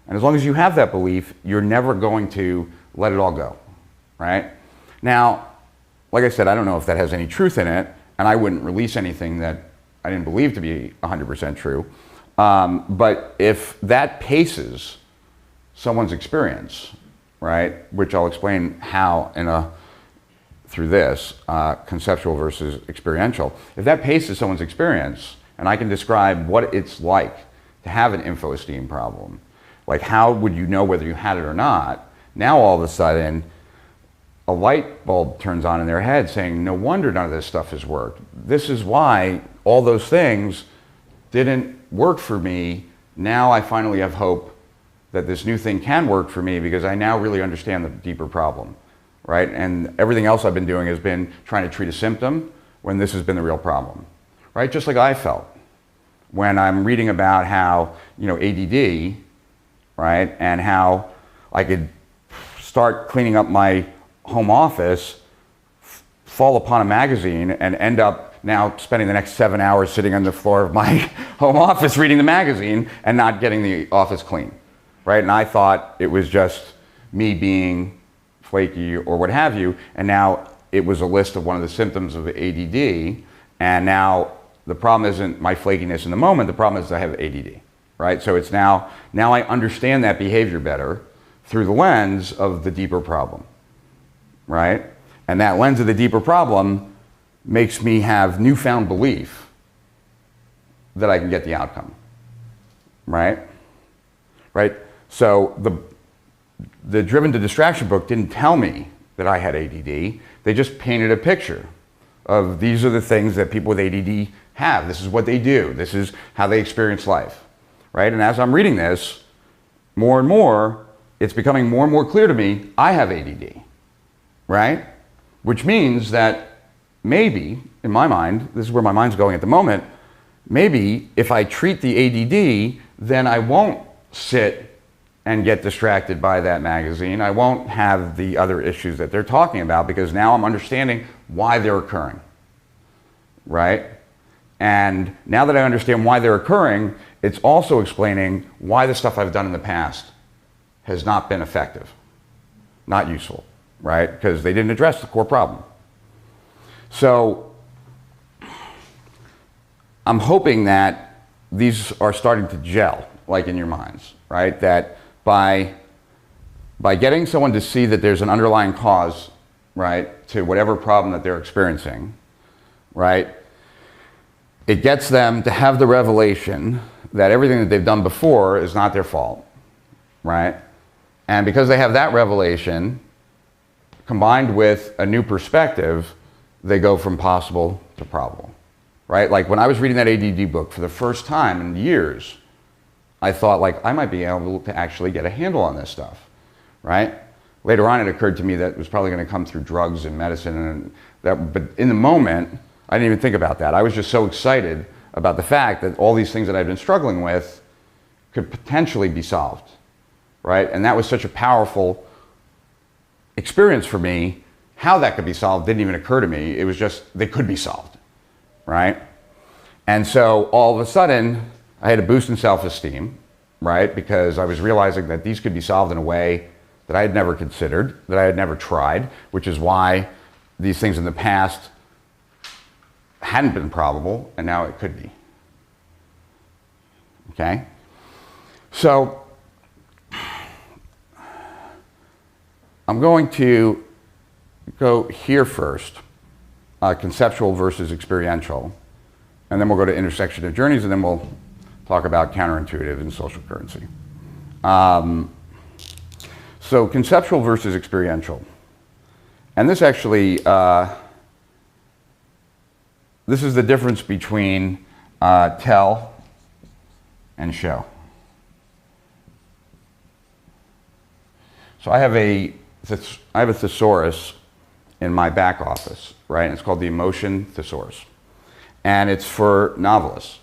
And as long as you have that belief, you're never going to let it all go, right? Now, like I said, I don't know if that has any truth in it, and I wouldn't release anything that I didn't believe to be 100% true. But if that paces someone's experience, right, which I'll explain how through this, conceptual versus experiential, if that paces someone's experience, and I can describe what it's like to have an info esteem problem, like how would you know whether you had it or not, now all of a sudden, a light bulb turns on in their head saying, no wonder none of this stuff has worked. This is why all those things didn't work for me. Now I finally have hope that this new thing can work for me because I now really understand the deeper problem, right? And everything else I've been doing has been trying to treat a symptom when this has been the real problem, right? Just like I felt when I'm reading about how, you know, ADD, right? And how I could start cleaning up my home office, fall upon a magazine, and end up now spending the next 7 hours sitting on the floor of my home office reading the magazine and not getting the office clean, right? And I thought it was just me being flaky or what have you, and now it was a list of one of the symptoms of ADD, and now the problem isn't my flakiness in the moment, the problem is I have ADD, right? So it's now I understand that behavior better through the lens of the deeper problem, right? And that lens of the deeper problem makes me have newfound belief that I can get the outcome, right? Right? So the Driven to Distraction book didn't tell me that I had ADD. They just painted a picture of these are the things that people with ADD have. This is what they do. This is how they experience life, right? And as I'm reading this, more and more, it's becoming more and more clear to me, I have ADD, right? Which means that maybe, in my mind, this is where my mind's going at the moment, maybe if I treat the ADD, then I won't sit and get distracted by that magazine. I won't have the other issues that they're talking about because now I'm understanding why they're occurring, right? And now that I understand why they're occurring, it's also explaining why the stuff I've done in the past has not been effective, not useful, right? Because they didn't address the core problem. So I'm hoping that these are starting to gel, like in your minds, right? That by getting someone to see that there's an underlying cause, right, to whatever problem that they're experiencing, right, it gets them to have the revelation that everything that they've done before is not their fault, right? And because they have that revelation, combined with a new perspective, they go from possible to probable, right? Like when I was reading that ADD book for the first time in years, I thought like I might be able to actually get a handle on this stuff, right? Later on it occurred to me that it was probably going to come through drugs and medicine and that, but in the moment, I didn't even think about that. I was just so excited about the fact that all these things that I'd been struggling with could potentially be solved, right? And that was such a powerful experience for me. How that could be solved didn't even occur to me. It was just, they could be solved, right? And so all of a sudden, I had a boost in self-esteem, right? Because I was realizing that these could be solved in a way that I had never considered, that I had never tried, which is why these things in the past hadn't been probable, and now it could be. Okay? So, I'm going to go here first, conceptual versus experiential, and then we'll go to intersection of journeys, and then we'll talk about counterintuitive and social currency. So, conceptual versus experiential. And this actually, this is the difference between tell and show. So I have a thesaurus in my back office, right? And it's called the Emotion Thesaurus. And it's for novelists.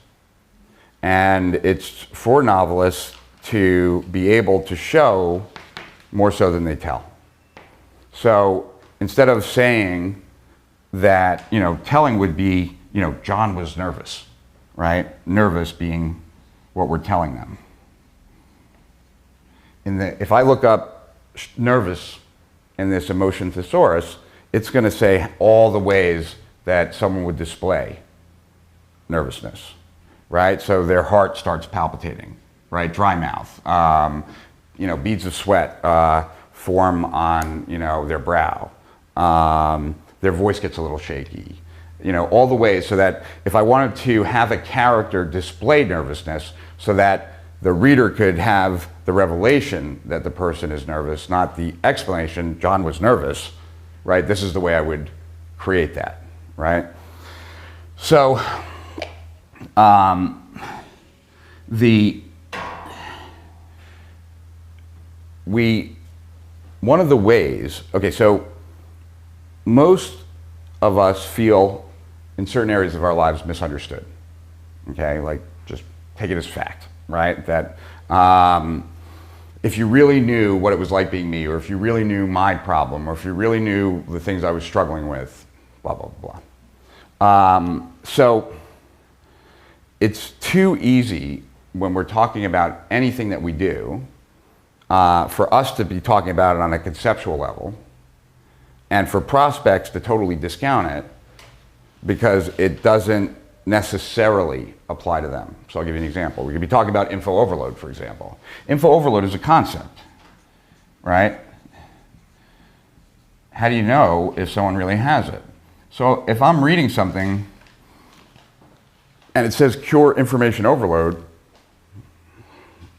And it's for novelists to be able to show more so than they tell. So instead of saying that, you know, telling would be, you know, John was nervous, right? Nervous being what we're telling them. If I look up nervous in this emotion thesaurus, it's going to say all the ways that someone would display nervousness, right? So their heart starts palpitating, right? Dry mouth, you know, beads of sweat form on, you know, their brow. Their voice gets a little shaky, you know, all the ways so that if I wanted to have a character display nervousness so that the reader could have the revelation that the person is nervous, not the explanation, John was nervous, right? This is the way I would create that, right? So, one of the ways, okay, so most of us feel in certain areas of our lives misunderstood, okay? Like just take it as fact, right? That if you really knew what it was like being me, or if you really knew my problem, or if you really knew the things I was struggling with, blah, blah, blah. So it's too easy when we're talking about anything that we do for us to be talking about it on a conceptual level, and for prospects to totally discount it because it doesn't necessarily apply to them. So I'll give you an example. We could be talking about info overload, for example. Info overload is a concept, right? How do you know if someone really has it? So if I'm reading something and it says cure information overload,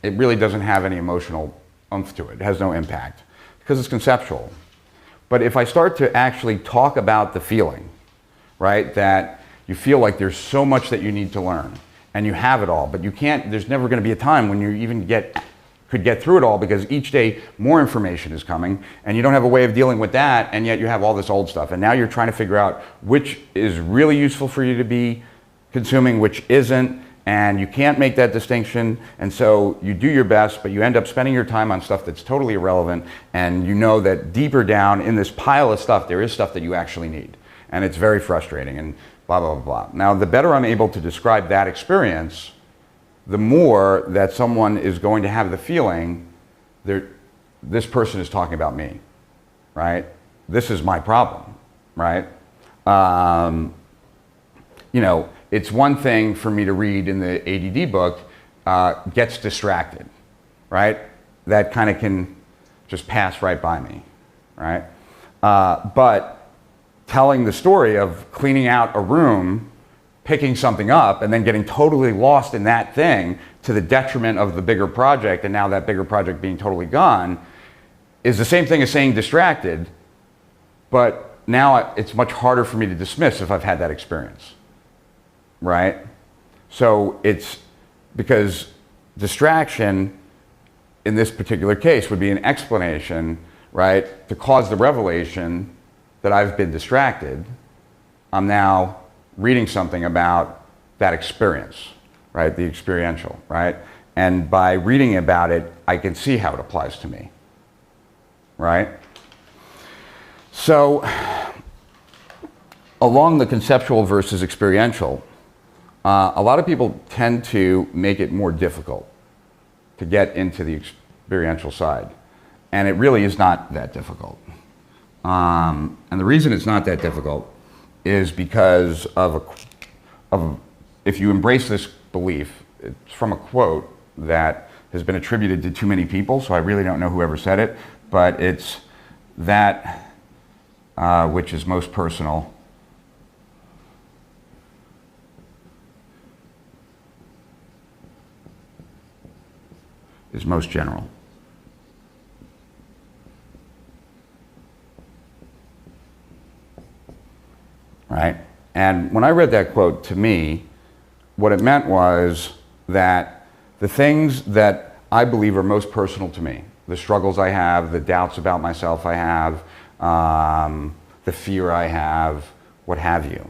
it really doesn't have any emotional oomph to it. It has no impact because it's conceptual. But if I start to actually talk about the feeling, right? That you feel like there's so much that you need to learn and you have it all, but you can't, there's never going to be a time when you even could get through it all, because each day more information is coming and you don't have a way of dealing with that, and yet you have all this old stuff. And now you're trying to figure out which is really useful for you to be consuming, which isn't, and you can't make that distinction. And so you do your best, but you end up spending your time on stuff that's totally irrelevant, and you know that deeper down in this pile of stuff, there is stuff that you actually need. And it's very frustrating and blah, blah, blah, blah. Now, the better I'm able to describe that experience, the more that someone is going to have the feeling that this person is talking about me, right? This is my problem, right? You know, it's one thing for me to read in the ADD book, gets distracted, right? That kind of can just pass right by me, right? But telling the story of cleaning out a room, picking something up, and then getting totally lost in that thing to the detriment of the bigger project, and now that bigger project being totally gone, is the same thing as saying distracted, but now it's much harder for me to dismiss if I've had that experience, right? So it's because distraction in this particular case would be an explanation, right, to cause the revelation that I've been distracted. I'm now reading something about that experience, right? The experiential, right? And by reading about it, I can see how it applies to me, right? So along the conceptual versus experiential, a lot of people tend to make it more difficult to get into the experiential side. And it really is not that difficult. And the reason it's not that difficult is because if you embrace this belief, it's from a quote that has been attributed to too many people, so I really don't know whoever said it, but it's that which is most personal is most general. Right? And when I read that quote, to me, what it meant was that the things that I believe are most personal to me, the struggles I have, the doubts about myself I have, the fear I have, what have you,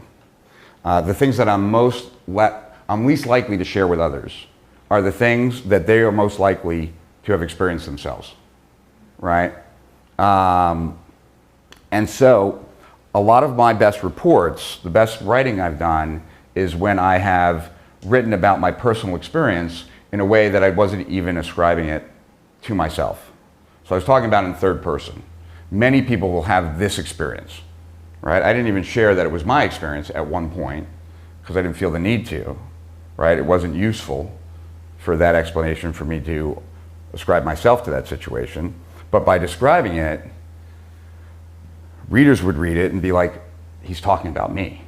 the things that I'm least likely to share with others are the things that they are most likely to have experienced themselves, right? And so a lot of my best reports, the best writing I've done, is when I have written about my personal experience in a way that I wasn't even ascribing it to myself. So I was talking about it in third person. Many people will have this experience, right? I didn't even share that it was my experience at one point because I didn't feel the need to, right? It wasn't useful for that explanation for me to ascribe myself to that situation. But by describing it, readers would read it and be like, he's talking about me,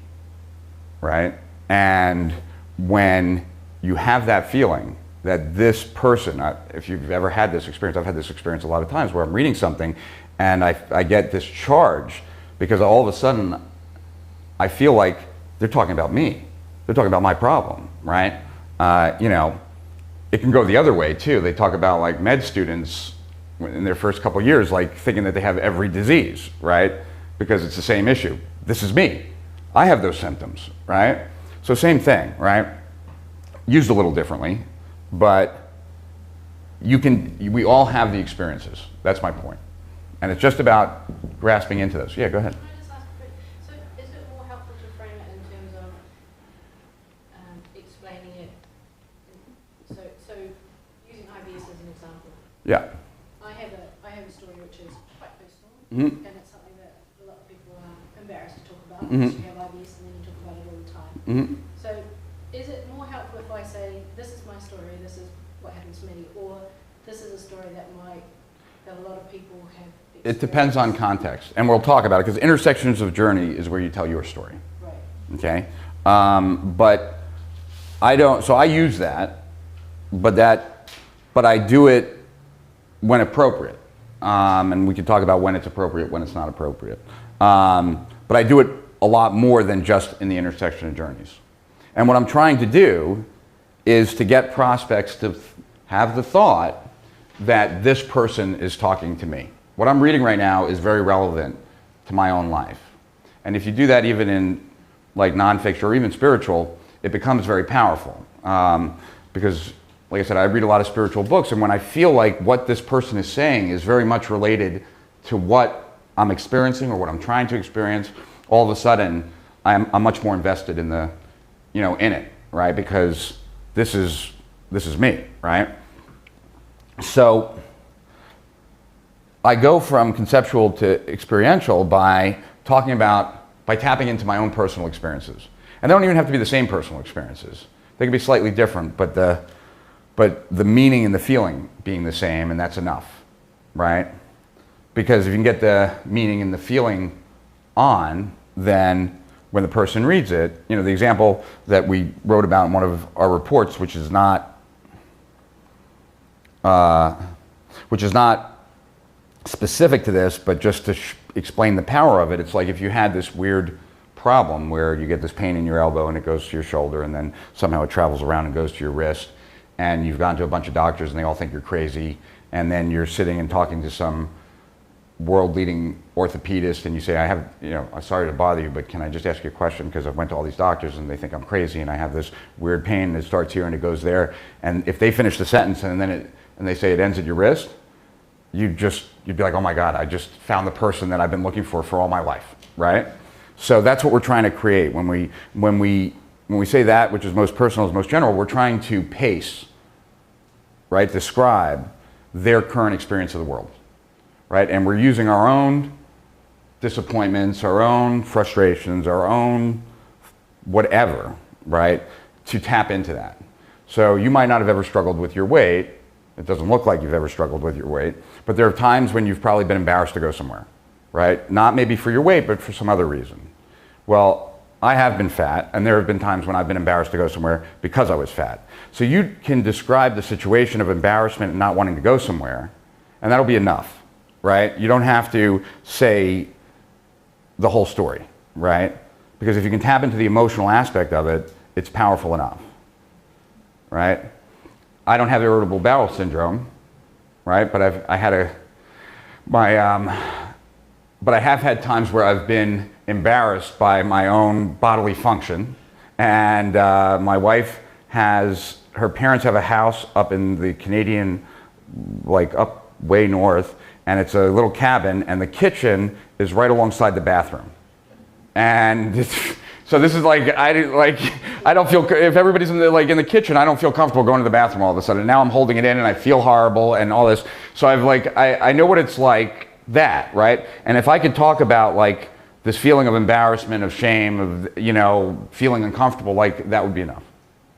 right? And when you have that feeling that this person, if you've ever had this experience, I've had this experience a lot of times where I'm reading something and I get this charge because all of a sudden I feel like they're talking about me. They're talking about my problem, right? You know, it can go the other way too. They talk about like med students in their first couple of years, like thinking that they have every disease, right? Because it's the same issue. This is me. I have those symptoms, right? So same thing, right? Used a little differently, but we all have the experiences. That's my point. And it's just about grasping into those. Yeah, go ahead. Can I just ask a quick, so is it more helpful to frame it in terms of explaining it? So using IBS as an example. Yeah. I have a story which is quite personal, Mm-hmm. and it's something that a lot of people are embarrassed to talk about Mm-hmm. because you have IBS and then you talk about it all the time. Mm-hmm. So is it more helpful if I say, this is my story, this is what happens to me, or this is a story that a lot of people have experienced? It depends on context, and we'll talk about it, because intersections of journey is where you tell your story. Right. Okay? But I don't, so I use that, but I do it when appropriate. And we can talk about when it's appropriate, when it's not appropriate. But I do it a lot more than just in the intersection of journeys. And what I'm trying to do is to get prospects to have the thought that this person is talking to me. What I'm reading right now is very relevant to my own life. And if you do that even in like nonfiction or even spiritual, it becomes very powerful. Because, like I said, I read a lot of spiritual books, and when I feel like what this person is saying is very much related to what I'm experiencing or what I'm trying to experience, all of a sudden I'm much more invested in the, in it, right? Because this is me, right? So I go from conceptual to experiential by tapping into my own personal experiences. And they don't even have to be the same personal experiences. They can be slightly different, but the meaning and the feeling being the same, and that's enough, right? Because if you can get the meaning and the feeling on, then when the person reads it, the example that we wrote about in one of our reports, which is not specific to this, but just to explain the power of it, it's like if you had this weird problem where you get this pain in your elbow and it goes to your shoulder and then somehow it travels around and goes to your wrist, and you've gone to a bunch of doctors and they all think you're crazy, and then you're sitting and talking to some world-leading orthopedist and you say, I'm sorry to bother you, but can I just ask you a question, because I went to all these doctors and they think I'm crazy and I have this weird pain and it starts here and it goes there, and if they finish the sentence and then they say it ends at your wrist, you'd be like, oh my God, I just found the person that I've been looking for all my life, right? So that's what we're trying to create. When we say that, which is most personal, is most general, we're trying to pace, right? Describe their current experience of the world, right? And we're using our own disappointments, our own frustrations, our own whatever, right? To tap into that. So you might not have ever struggled with your weight. It doesn't look like you've ever struggled with your weight, but there are times when you've probably been embarrassed to go somewhere, right? Not maybe for your weight, but for some other reason. Well, I have been fat, and there have been times when I've been embarrassed to go somewhere because I was fat. So you can describe the situation of embarrassment and not wanting to go somewhere, and that'll be enough, right? You don't have to say the whole story, right? Because if you can tap into the emotional aspect of it, it's powerful enough, right? I don't have irritable bowel syndrome, right? But I have had times where I've been embarrassed by my own bodily function. And my wife her parents have a house up in the Canadian, like up way north, and it's a little cabin, and the kitchen is right alongside the bathroom. And so this is I don't feel, if everybody's in the kitchen, I don't feel comfortable going to the bathroom all of a sudden. Now I'm holding it in and I feel horrible and all this. So I know what it's like that, right? And if I could talk about like this feeling of embarrassment, of shame, of, feeling uncomfortable, like that would be enough,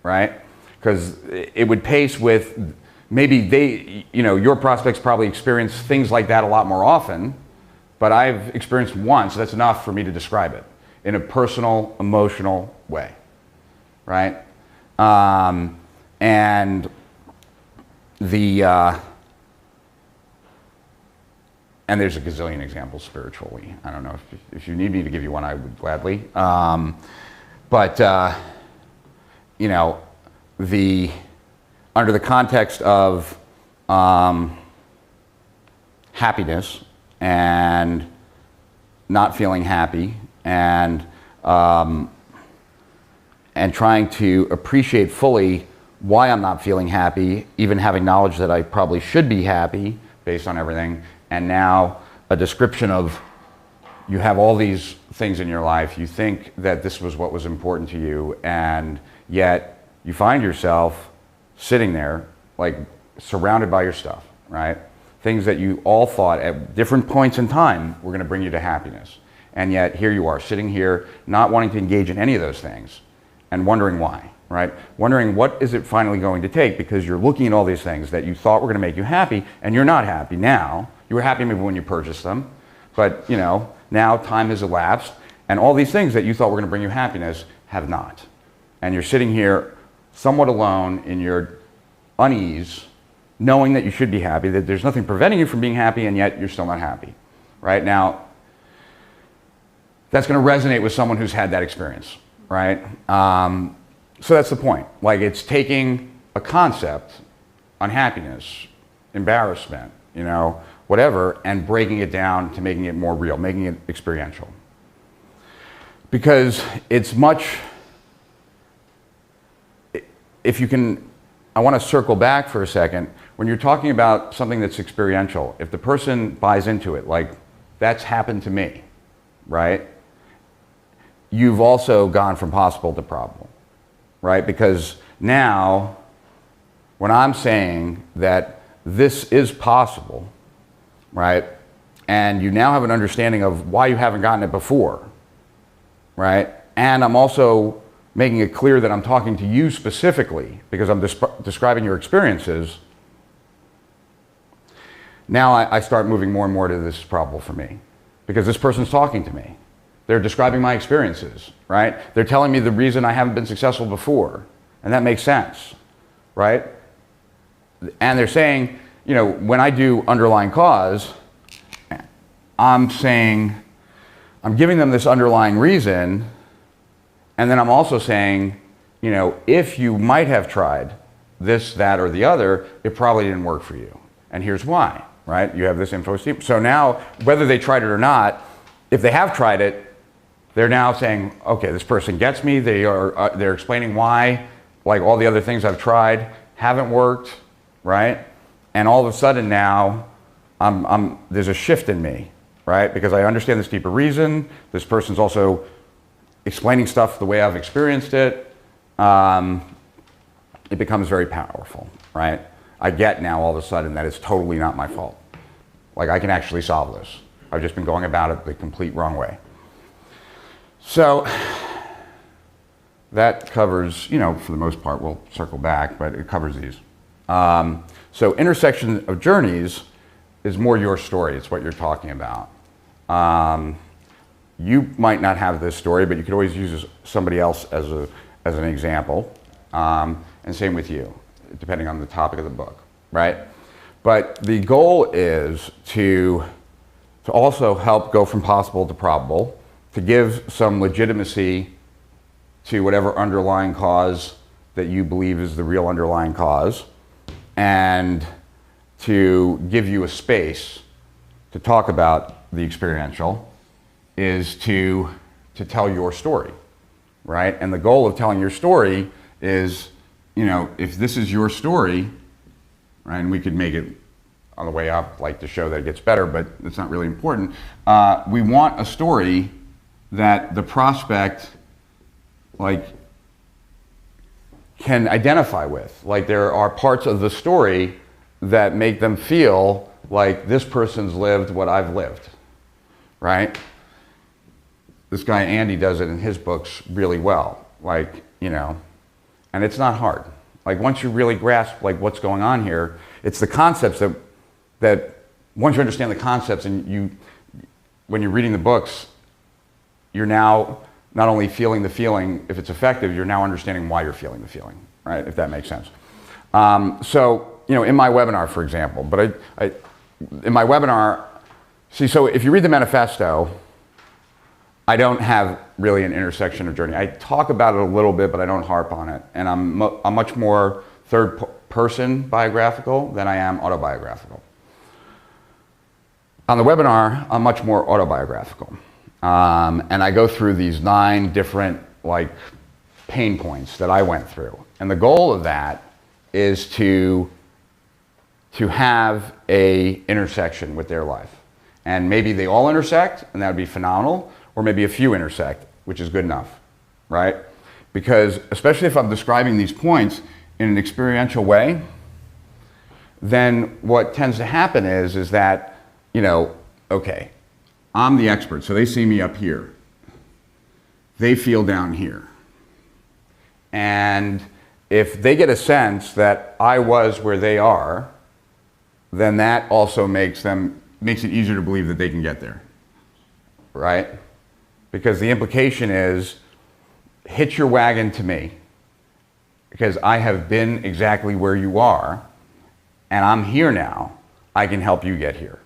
right? Because it would pace with maybe your prospects probably experience things like that a lot more often, but I've experienced one, so that's enough for me to describe it in a personal, emotional way, right? And there's a gazillion examples spiritually. I don't know if you need me to give you one, I would gladly. Under the context of happiness and not feeling happy and trying to appreciate fully why I'm not feeling happy, even having knowledge that I probably should be happy based on everything, and now a description of you have all these things in your life, you think that this was what was important to you, and yet you find yourself sitting there like surrounded by your stuff, right? Things that you all thought at different points in time were going to bring you to happiness. And yet here you are sitting here not wanting to engage in any of those things and wondering why, right? Wondering what is it finally going to take, because you're looking at all these things that you thought were going to make you happy and you're not happy now. You were happy maybe when you purchased them, but now time has elapsed and all these things that you thought were going to bring you happiness have not. And you're sitting here somewhat alone in your unease, knowing that you should be happy, that there's nothing preventing you from being happy, and yet you're still not happy, right? Now, that's going to resonate with someone who's had that experience, right? So that's the point. Like, it's taking a concept, unhappiness, embarrassment, you know, whatever, and breaking it down to making it more real, making it experiential. Because it's much, if you can, I want to circle back for a second. When you're talking about something that's experiential, if the person buys into it, like, that's happened to me, right? You've also gone from possible to probable, right? Because now, when I'm saying that this is possible, right? And you now have an understanding of why you haven't gotten it before, right? And I'm also making it clear that I'm talking to you specifically because I'm describing your experiences. Now I start moving more and more to this is probable for me because this person's talking to me. They're describing my experiences, right? They're telling me the reason I haven't been successful before, and that makes sense, right? And they're saying, you know, when I do underlying cause, I'm saying, I'm giving them this underlying reason, and then I'm also saying, you know, if you might have tried this, that, or the other, it probably didn't work for you. And here's why, right? You have this info. So now, whether they tried it or not, if they have tried it, they're now saying, okay, this person gets me. They're explaining why, like all the other things I've tried haven't worked, right? And all of a sudden now, there's a shift in me, right? Because I understand this deeper reason. This person's also explaining stuff the way I've experienced it. It becomes very powerful, right? I get now all of a sudden that it's totally not my fault. Like, I can actually solve this. I've just been going about it the complete wrong way. So that covers, you know, for the most part, we'll circle back, but it covers these. So intersection of journeys is more your story. It's what you're talking about. You might not have this story, but you could always use somebody else as an example. And same with you, depending on the topic of the book, right? But the goal is to also help go from possible to probable, to give some legitimacy to whatever underlying cause that you believe is the real underlying cause, and to give you a space to talk about the experiential is to tell your story, right? And the goal of telling your story is, you know, if this is your story, right, and we could make it on the way up, like to show that it gets better, but it's not really important. We want a story that the prospect, like, can identify with. Like, there are parts of the story that make them feel like this person's lived what I've lived, right? This guy Andy does it in his books really well, like, you know, and it's not hard. Like, once you really grasp like what's going on here, it's the concepts that once you understand the concepts and when you're reading the books, you're now not only feeling the feeling, if it's effective, you're now understanding why you're feeling the feeling, right? If that makes sense. So, you know, in my webinar, for example, but in my webinar, so if you read the manifesto, I don't have really an intersection of journey. I talk about it a little bit, but I don't harp on it. And I'm much more third person biographical than I am autobiographical. On the webinar, I'm much more autobiographical. And I go through these 9 different like pain points that I went through. And the goal of that is to have a intersection with their life. And maybe they all intersect, and that would be phenomenal, or maybe a few intersect, which is good enough, right? Because especially if I'm describing these points in an experiential way, then what tends to happen is that, you know, okay, I'm the expert, so they see me up here. They feel down here. And if they get a sense that I was where they are, then that also makes it easier to believe that they can get there, right? Because the implication is, hitch your wagon to me, because I have been exactly where you are, and I'm here now. I can help you get here,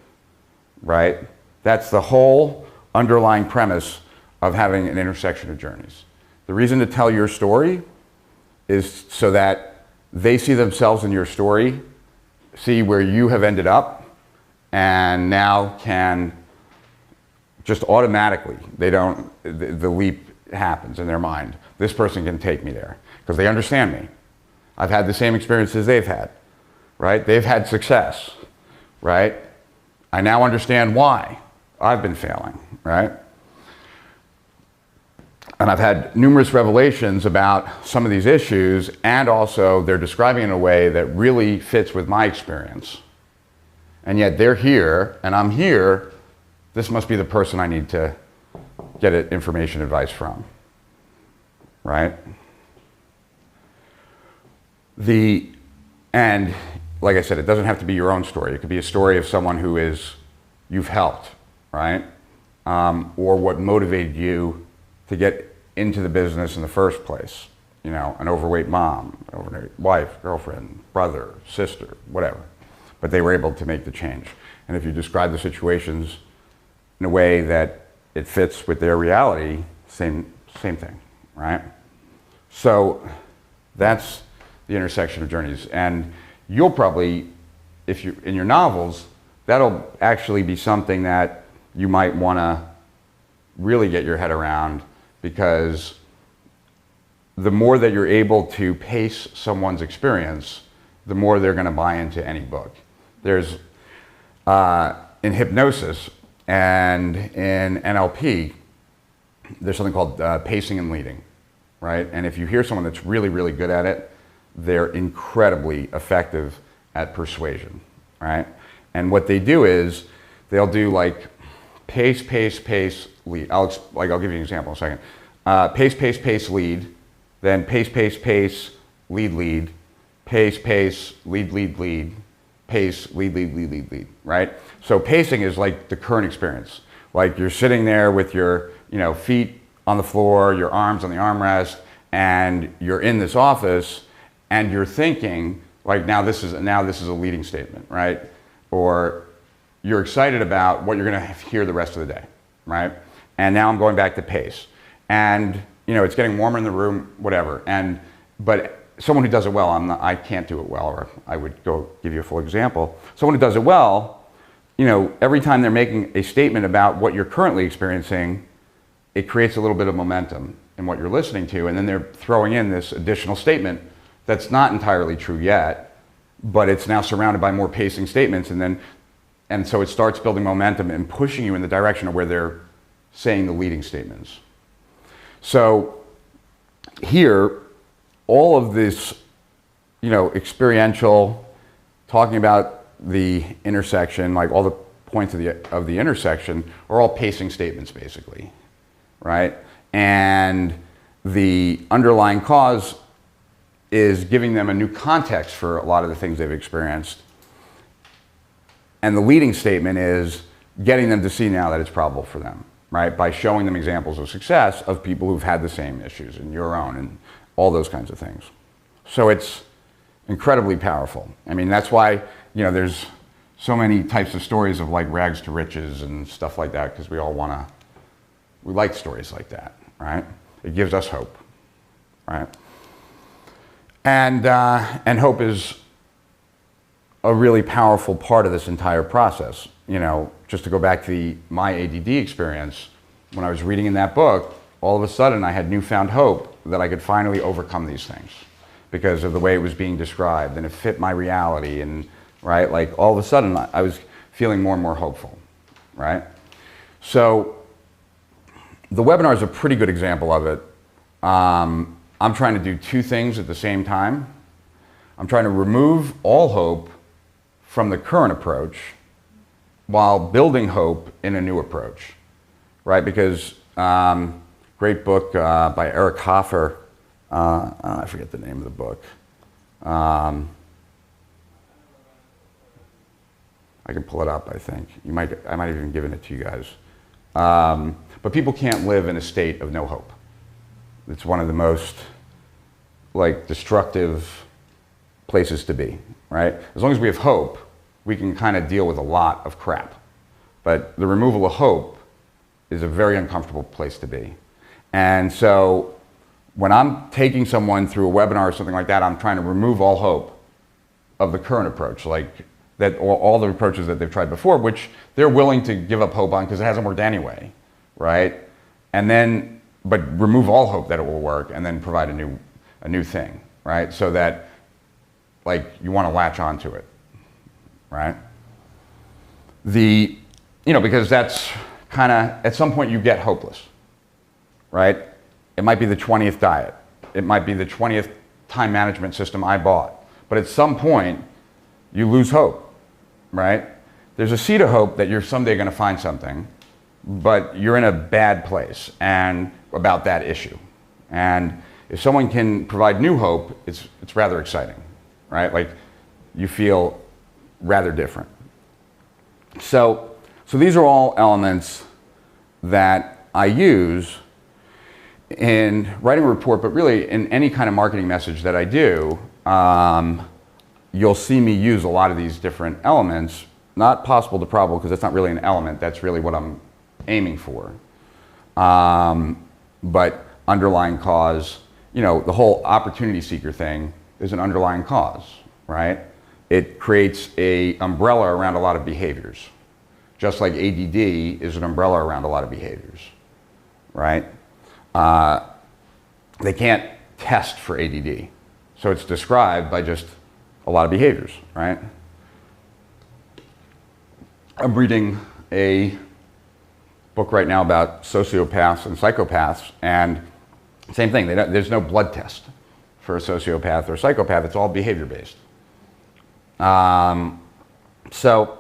right? That's the whole underlying premise of having an intersection of journeys. The reason to tell your story is so that they see themselves in your story, see where you have ended up, and now can just automatically, the leap happens in their mind. This person can take me there because they understand me. I've had the same experiences they've had, right? They've had success, right? I now understand why I've been failing, right? And I've had numerous revelations about some of these issues, and also they're describing it in a way that really fits with my experience. And yet they're here, and I'm here. This must be the person I need to get information advice from, right? And like I said, it doesn't have to be your own story. It could be a story of someone who you've helped, right? Or what motivated you to get into the business in the first place. You know, an overweight mom, overweight wife, girlfriend, brother, sister, whatever. But they were able to make the change. And if you describe the situations in a way that it fits with their reality, same thing, right? So that's the intersection of journeys. And you'll probably, if you in your novels, that'll actually be something that you might want to really get your head around, because the more that you're able to pace someone's experience, the more they're going to buy into any book. There's in hypnosis and in NLP, there's something called pacing and leading, right? And if you hear someone that's really, really good at it, they're incredibly effective at persuasion, right? And what they do is they'll do like pace, pace, pace, lead. I'll give you an example in a second. Pace, pace, pace, lead. Then pace, pace, pace, lead, lead. Pace, pace, lead, lead, lead. Pace, lead, lead, lead, lead, lead, right? So pacing is like the current experience. Like you're sitting there with your, feet on the floor, your arms on the armrest, and you're in this office, and you're thinking, like, now this is a leading statement, right? Or you're excited about what you're going to hear the rest of the day, right? And now I'm going back to pace, and it's getting warmer in the room, whatever. But someone who does it well, I can't do it well, or I would go give you a full example. Someone who does it well, every time they're making a statement about what you're currently experiencing, it creates a little bit of momentum in what you're listening to, and then they're throwing in this additional statement that's not entirely true yet, but it's now surrounded by more pacing statements, and so it starts building momentum and pushing you in the direction of where they're saying the leading statements. So here, all of this, experiential, talking about the intersection, like all the points of the intersection are all pacing statements basically, right? And the underlying cause is giving them a new context for a lot of the things they've experienced. And the leading statement is getting them to see now that it's probable for them, right? By showing them examples of success of people who've had the same issues and your own and all those kinds of things. So it's incredibly powerful. I mean, that's why, there's so many types of stories of like rags to riches and stuff like that, because we like stories like that, right? It gives us hope, right? And hope is a really powerful part of this entire process. Just to go back to my ADD experience, when I was reading in that book, all of a sudden I had newfound hope that I could finally overcome these things because of the way it was being described, and it fit my reality, and right, like all of a sudden I was feeling more and more hopeful, right? So the webinar is a pretty good example of it. I'm trying to do two things at the same time. I'm trying to remove all hope from the current approach while building hope in a new approach, right? Because great book by Eric Hoffer, I forget the name of the book. I can pull it up, I think. I might have even given it to you guys. But people can't live in a state of no hope. It's one of the most destructive places to be, right? As long as we have hope, we can kind of deal with a lot of crap. But the removal of hope is a very uncomfortable place to be. And so when I'm taking someone through a webinar or something like that, I'm trying to remove all hope of the current approach, like that, or all the approaches that they've tried before, which they're willing to give up hope on because it hasn't worked anyway, right? And then, but remove all hope that it will work and then provide a new thing, right? So that, like, you want to latch onto it, right? Because that's kind of, at some point you get hopeless, right? It might be the 20th diet. It might be the 20th time management system I bought. But at some point, you lose hope, right? There's a seed of hope that you're someday going to find something, but you're in a bad place and about that issue. And if someone can provide new hope, it's rather exciting, right? Like, you feel rather different. So these are all elements that I use in writing a report, but really in any kind of marketing message that I do. You'll see me use a lot of these different elements. Not possible to probable, because that's not really an element, that's really what I'm aiming for. But underlying cause, the whole opportunity seeker thing is an underlying cause, right? It creates an umbrella around a lot of behaviors. Just like ADD is an umbrella around a lot of behaviors, right? They can't test for ADD. So it's described by just a lot of behaviors, right? I'm reading a book right now about sociopaths and psychopaths, and same thing, there's no blood test for a sociopath or psychopath, it's all behavior-based. So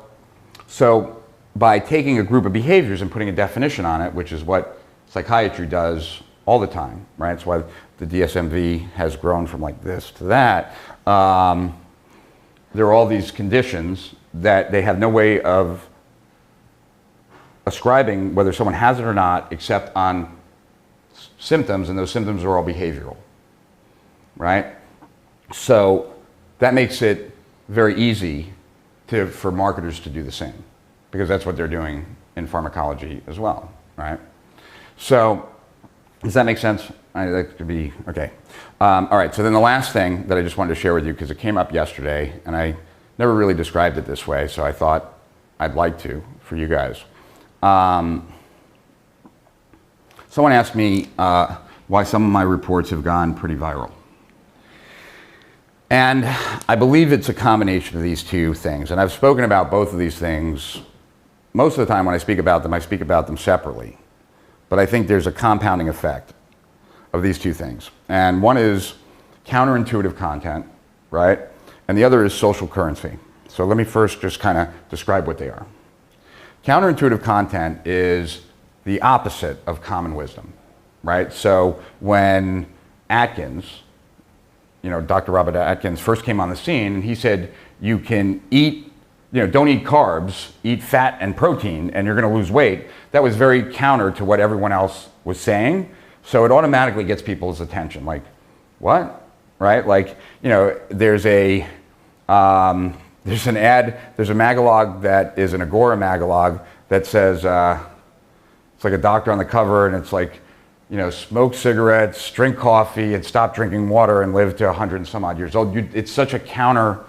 by taking a group of behaviors and putting a definition on it, which is what psychiatry does all the time, right? That's why the DSM-V has grown from like this to that. There are all these conditions that they have no way of ascribing whether someone has it or not, except on symptoms, and those symptoms are all behavioral, right? So that makes it very easy for marketers to do the same, because that's what they're doing in pharmacology as well, right? So does that make sense? That could be, okay. All right, so then the last thing that I just wanted to share with you, because it came up yesterday, and I never really described it this way, so I thought I'd like to for you guys. Someone asked me why some of my reports have gone pretty viral. And I believe it's a combination of these two things. And I've spoken about both of these things. Most of the time when I speak about them separately. But I think there's a compounding effect of these two things. And one is counterintuitive content, right? And the other is social currency. So let me first just kind of describe what they are. Counterintuitive content is the opposite of common wisdom, right? So when Atkins, Dr. Robert Atkins first came on the scene, and he said, you can eat, don't eat carbs, eat fat and protein, and you're going to lose weight. That was very counter to what everyone else was saying. So it automatically gets people's attention. Like, what? Right? Like, there's an ad, there's a magalog that is an Agora magalog that says, it's like a doctor on the cover, and it's like, smoke cigarettes, drink coffee, and stop drinking water, and live to 100 and some odd years old. It's such a counter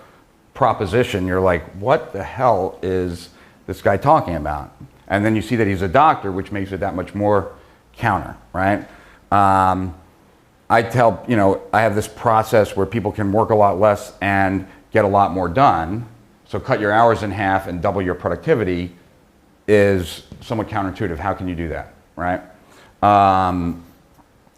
proposition. You're like, what the hell is this guy talking about? And then you see that he's a doctor, which makes it that much more counter, right? I tell, I have this process where people can work a lot less and get a lot more done. So cut your hours in half and double your productivity is somewhat counterintuitive. How can you do that, right?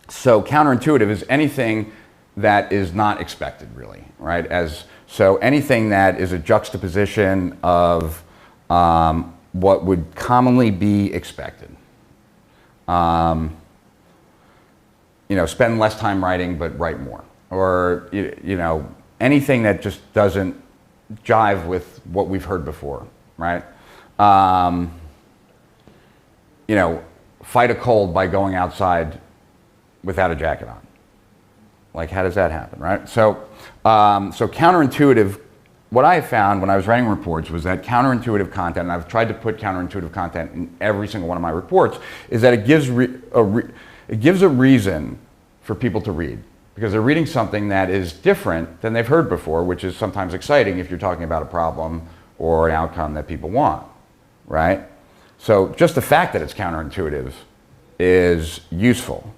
So counterintuitive is anything that is not expected, really, right? So anything that is a juxtaposition of what would commonly be expected. Spend less time writing, but write more. Or, anything that just doesn't jive with what we've heard before, right? Fight a cold by going outside without a jacket on. Like, how does that happen, right? So counterintuitive what I found when I was writing reports was that counterintuitive content, and I've tried to put counterintuitive content in every single one of my reports, is that it gives a reason for people to read. Because they're reading something that is different than they've heard before, which is sometimes exciting if you're talking about a problem or an outcome that people want, right? So just the fact that it's counterintuitive is useful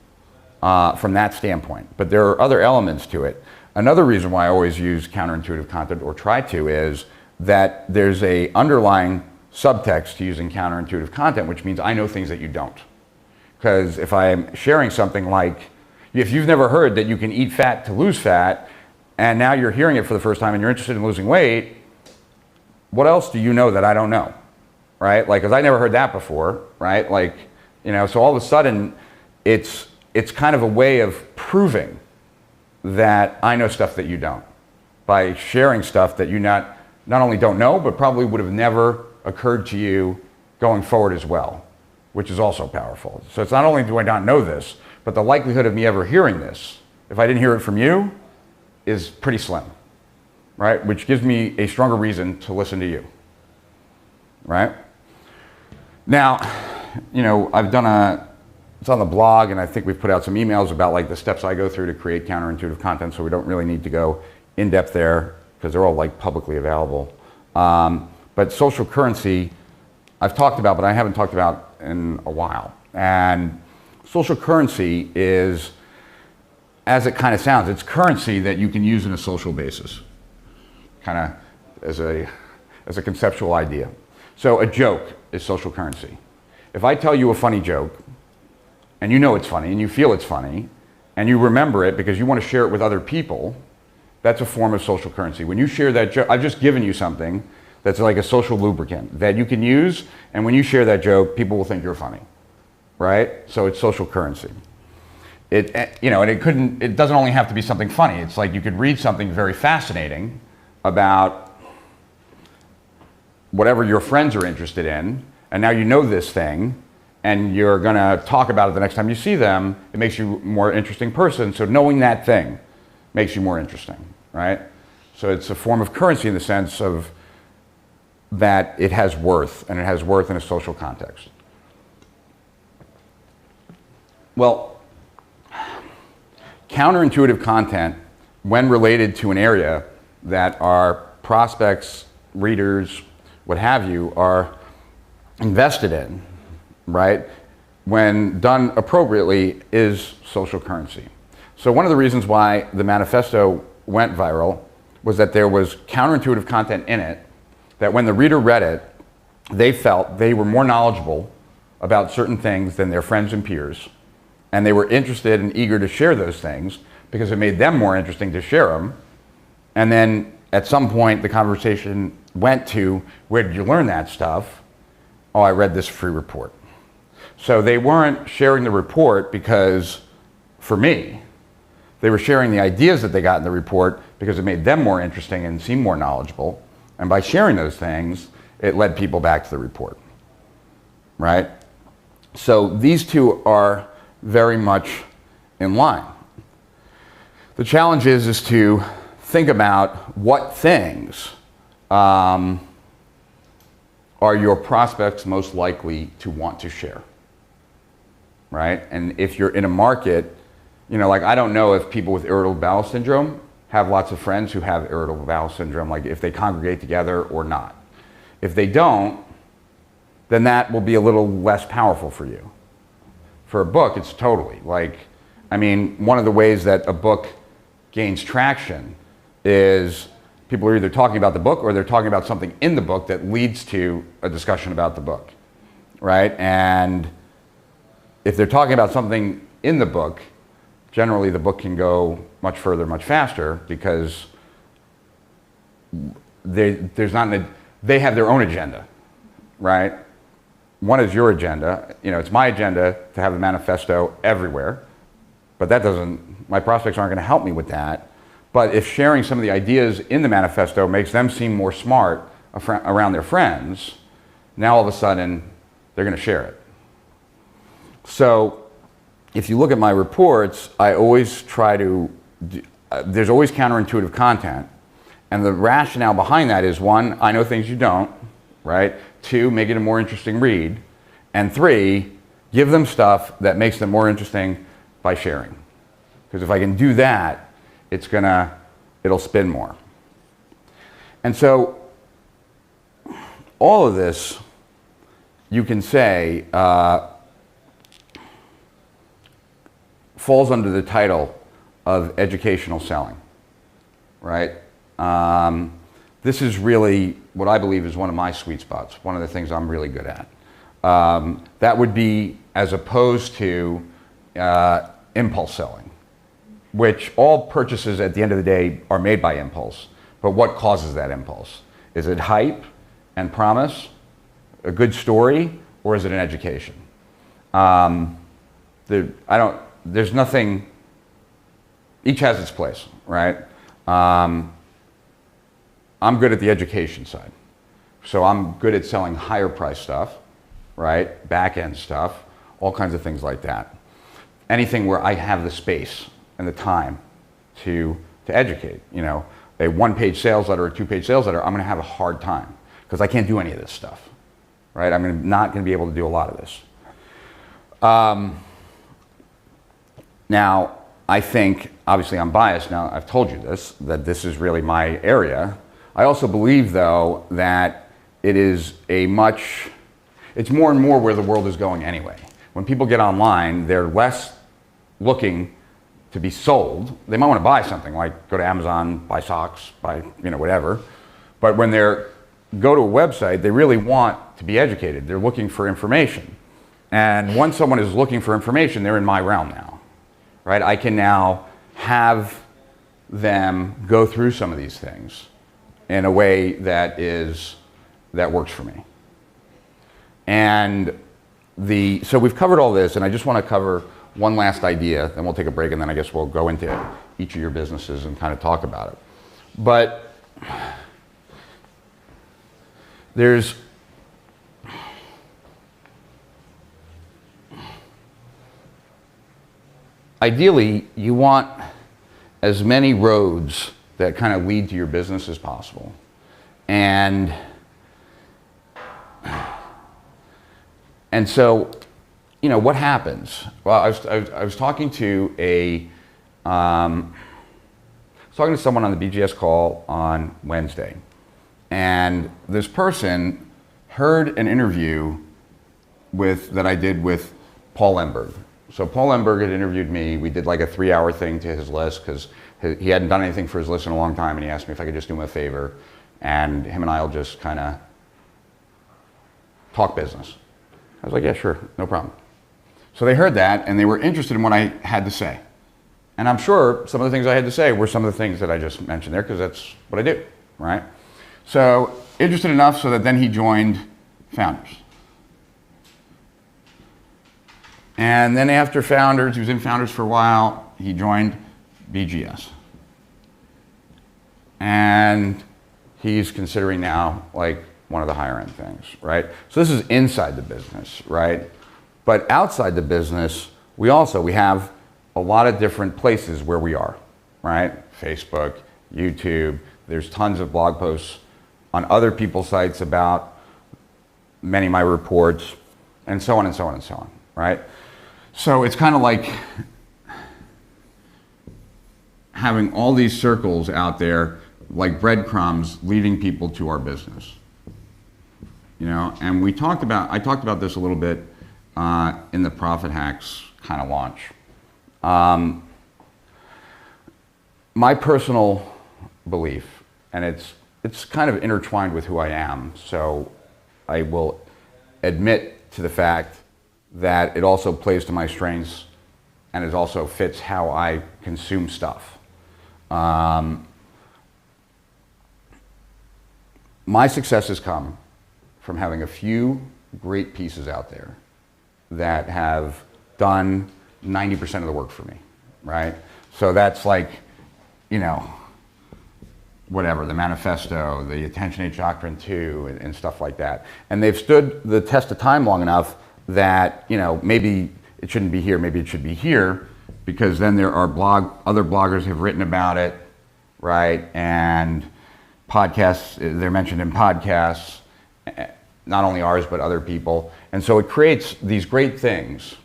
from that standpoint. But there are other elements to it. Another reason why I always use counterintuitive content, or try to, is that there's a underlying subtext to using counterintuitive content, which means I know things that you don't. Because if I'm sharing something like, if you've never heard that you can eat fat to lose fat, and now you're hearing it for the first time and you're interested in losing weight, what else do you know that I don't know, right? Like, because I never heard that before, right? Like, you know, so all of a sudden, it's kind of a way of proving that I know stuff that you don't, by sharing stuff that you not only don't know, but probably would have never occurred to you going forward as well, which is also powerful. So it's not only do I not know this, but the likelihood of me ever hearing this, if I didn't hear it from you, is pretty slim, right? Which gives me a stronger reason to listen to you, right? Now, you know, it's on the blog, and I think we've put out some emails about like the steps I go through to create counterintuitive content, so we don't really need to go in depth there because they're all like publicly available. But social currency, I've talked about, but I haven't talked about in a while. And social currency is, as it kind of sounds, it's currency that you can use in a social basis, kind of as a conceptual idea. So a joke is social currency. If I tell you a funny joke, and you know it's funny, and you feel it's funny, and you remember it because you want to share it with other people, that's a form of social currency. When you share that joke, I've just given you something that's like a social lubricant that you can use, and when you share that joke, people will think you're funny, right? So it's social currency. You know, and it doesn't only have to be something funny. It's like you could read something very fascinating about whatever your friends are interested in, and now you know this thing, and you're gonna talk about it the next time you see them. It makes you a more interesting person, so knowing that thing makes you more interesting, right? So it's a form of currency in the sense of that it has worth, and it has worth in a social context. Well, counterintuitive content, when related to an area that our prospects, readers, what have you, are invested in, right, when done appropriately, is social currency. So one of the reasons why the manifesto went viral was that there was counterintuitive content in it that when the reader read it, they felt they were more knowledgeable about certain things than their friends and peers, and they were interested and eager to share those things because it made them more interesting to share them. And then at some point the conversation went to, where did you learn that stuff? Oh, I read this free report. So they weren't sharing the report because, for me, they were sharing the ideas that they got in the report because it made them more interesting and seemed more knowledgeable. And by sharing those things, it led people back to the report, right? So these two are very much in line. The challenge is to think about what things are your prospects most likely to want to share, right? And if you're in a market, you know, like I don't know if people with irritable bowel syndrome have lots of friends who have irritable bowel syndrome, like if they congregate together or not. If they don't, then that will be a little less powerful for you. For a book, it's totally like, I mean, one of the ways that a book gains traction is people are either talking about the book or they're talking about something in the book that leads to a discussion about the book, right? And if they're talking about something in the book, generally the book can go much further, much faster, because they have their own agenda, right? One is your agenda. You know, it's my agenda to have the manifesto everywhere, but that doesn't, my prospects aren't going to help me with that. But if sharing some of the ideas in the manifesto makes them seem more smart around their friends, now all of a sudden they're going to share it. So if you look at my reports, I always try to, there's always counterintuitive content, And the rationale behind that is, one, I know things you don't, right? Two, make it a more interesting read. And three, give them stuff that makes them more interesting by sharing. Because if I can do that, it'll spin more. And so all of this, you can say, falls under the title of educational selling, right? This is really what I believe is one of my sweet spots, one of the things I'm really good at. That would be as opposed to impulse selling, which all purchases at the end of the day are made by impulse. But what causes that impulse? Is it hype and promise, a good story, or is it an education? There's nothing, each has its place, right? I'm good at the education side. So I'm good at selling higher price stuff, right? Back end stuff, all kinds of things like that. Anything where I have the space and the time to educate, you know, a one-page sales letter or a two-page sales letter, I'm going to have a hard time because I can't do any of this stuff, right? I'm not going to be able to do a lot of this. Now, I think, obviously I'm biased now, I've told you this, that this is really my area. I also believe, though, that it's more and more where the world is going anyway. When people get online, they're less looking to be sold. They might want to buy something, like go to Amazon, buy socks, buy, you know, whatever. But when they go to a website, they really want to be educated. They're looking for information. And once someone is looking for information, they're in my realm now, right? I can now have them go through some of these things in a way that works for me. And so we've covered all this, and I just want to cover one last idea, then we'll take a break, and then I guess we'll go into each of your businesses and kind of talk about it. But there's ideally, you want as many roads that kind of lead to your business as possible. And so, you know, what happens? Well, I was talking to someone on the BGS call on Wednesday, and this person heard an interview that I did with Paul Lemberg. So Paul Lemberg had interviewed me. We did like a 3-hour thing to his list because he hadn't done anything for his list in a long time, and he asked me if I could just do him a favor, and him and I'll just kind of talk business. I was like, yeah, sure, no problem. So they heard that, and they were interested in what I had to say. And I'm sure some of the things I had to say were some of the things that I just mentioned there, because that's what I do, right? So interested enough so that then he joined Founders. And then after Founders, he was in Founders for a while, he joined BGS. And he's considering now like one of the higher end things, right? So this is inside the business, right? But outside the business, we have a lot of different places where we are, right? Facebook, YouTube, there's tons of blog posts on other people's sites about many of my reports, and so on and so on and so on, right? So it's kind of like having all these circles out there, like breadcrumbs leading people to our business. You know, and I talked about this a little bit in the Profit Hacks kind of launch. My personal belief, and it's kind of intertwined with who I am, so I will admit to the fact that it also plays to my strengths, and it also fits how I consume stuff. My success has come from having a few great pieces out there that have done 90% of the work for me, right? So that's like, you know, whatever, the manifesto, the Attention Age Doctrine 2, and stuff like that. And they've stood the test of time long enough that, you know, maybe it shouldn't be here, maybe it should be here, because then there are other bloggers have written about it, right? And podcasts, they're mentioned in podcasts, not only ours, but other people. And so it creates these great things,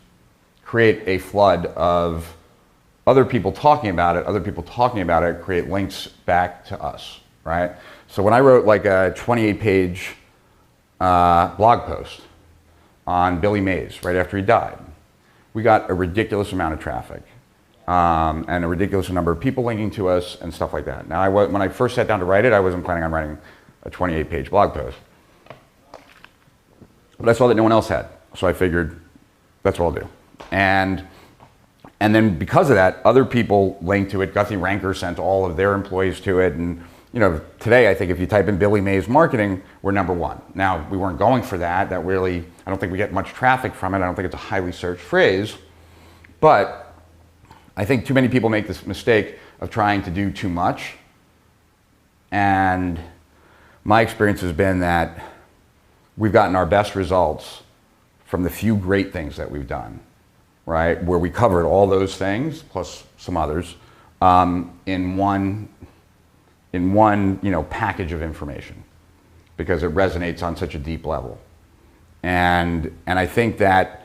create a flood of other people talking about it, create links back to us, right? So when I wrote like a 28-page blog post on Billy Mays right after he died, we got a ridiculous amount of traffic and a ridiculous number of people linking to us and stuff like that. Now, when I first sat down to write it, I wasn't planning on writing a 28-page blog post. But I saw that no one else had, so I figured that's what I'll do. And then because of that, other people linked to it. Guthrie Ranker sent all of their employees to it. And you know, today I think if you type in Billy Mays marketing, we're #1. Now, we weren't going for that. That really, I don't think we get much traffic from it. I don't think it's a highly searched phrase. But I think too many people make this mistake of trying to do too much. And my experience has been that we've gotten our best results from the few great things that we've done, right? Where we covered all those things, plus some others, in one package of information, because it resonates on such a deep level. And I think that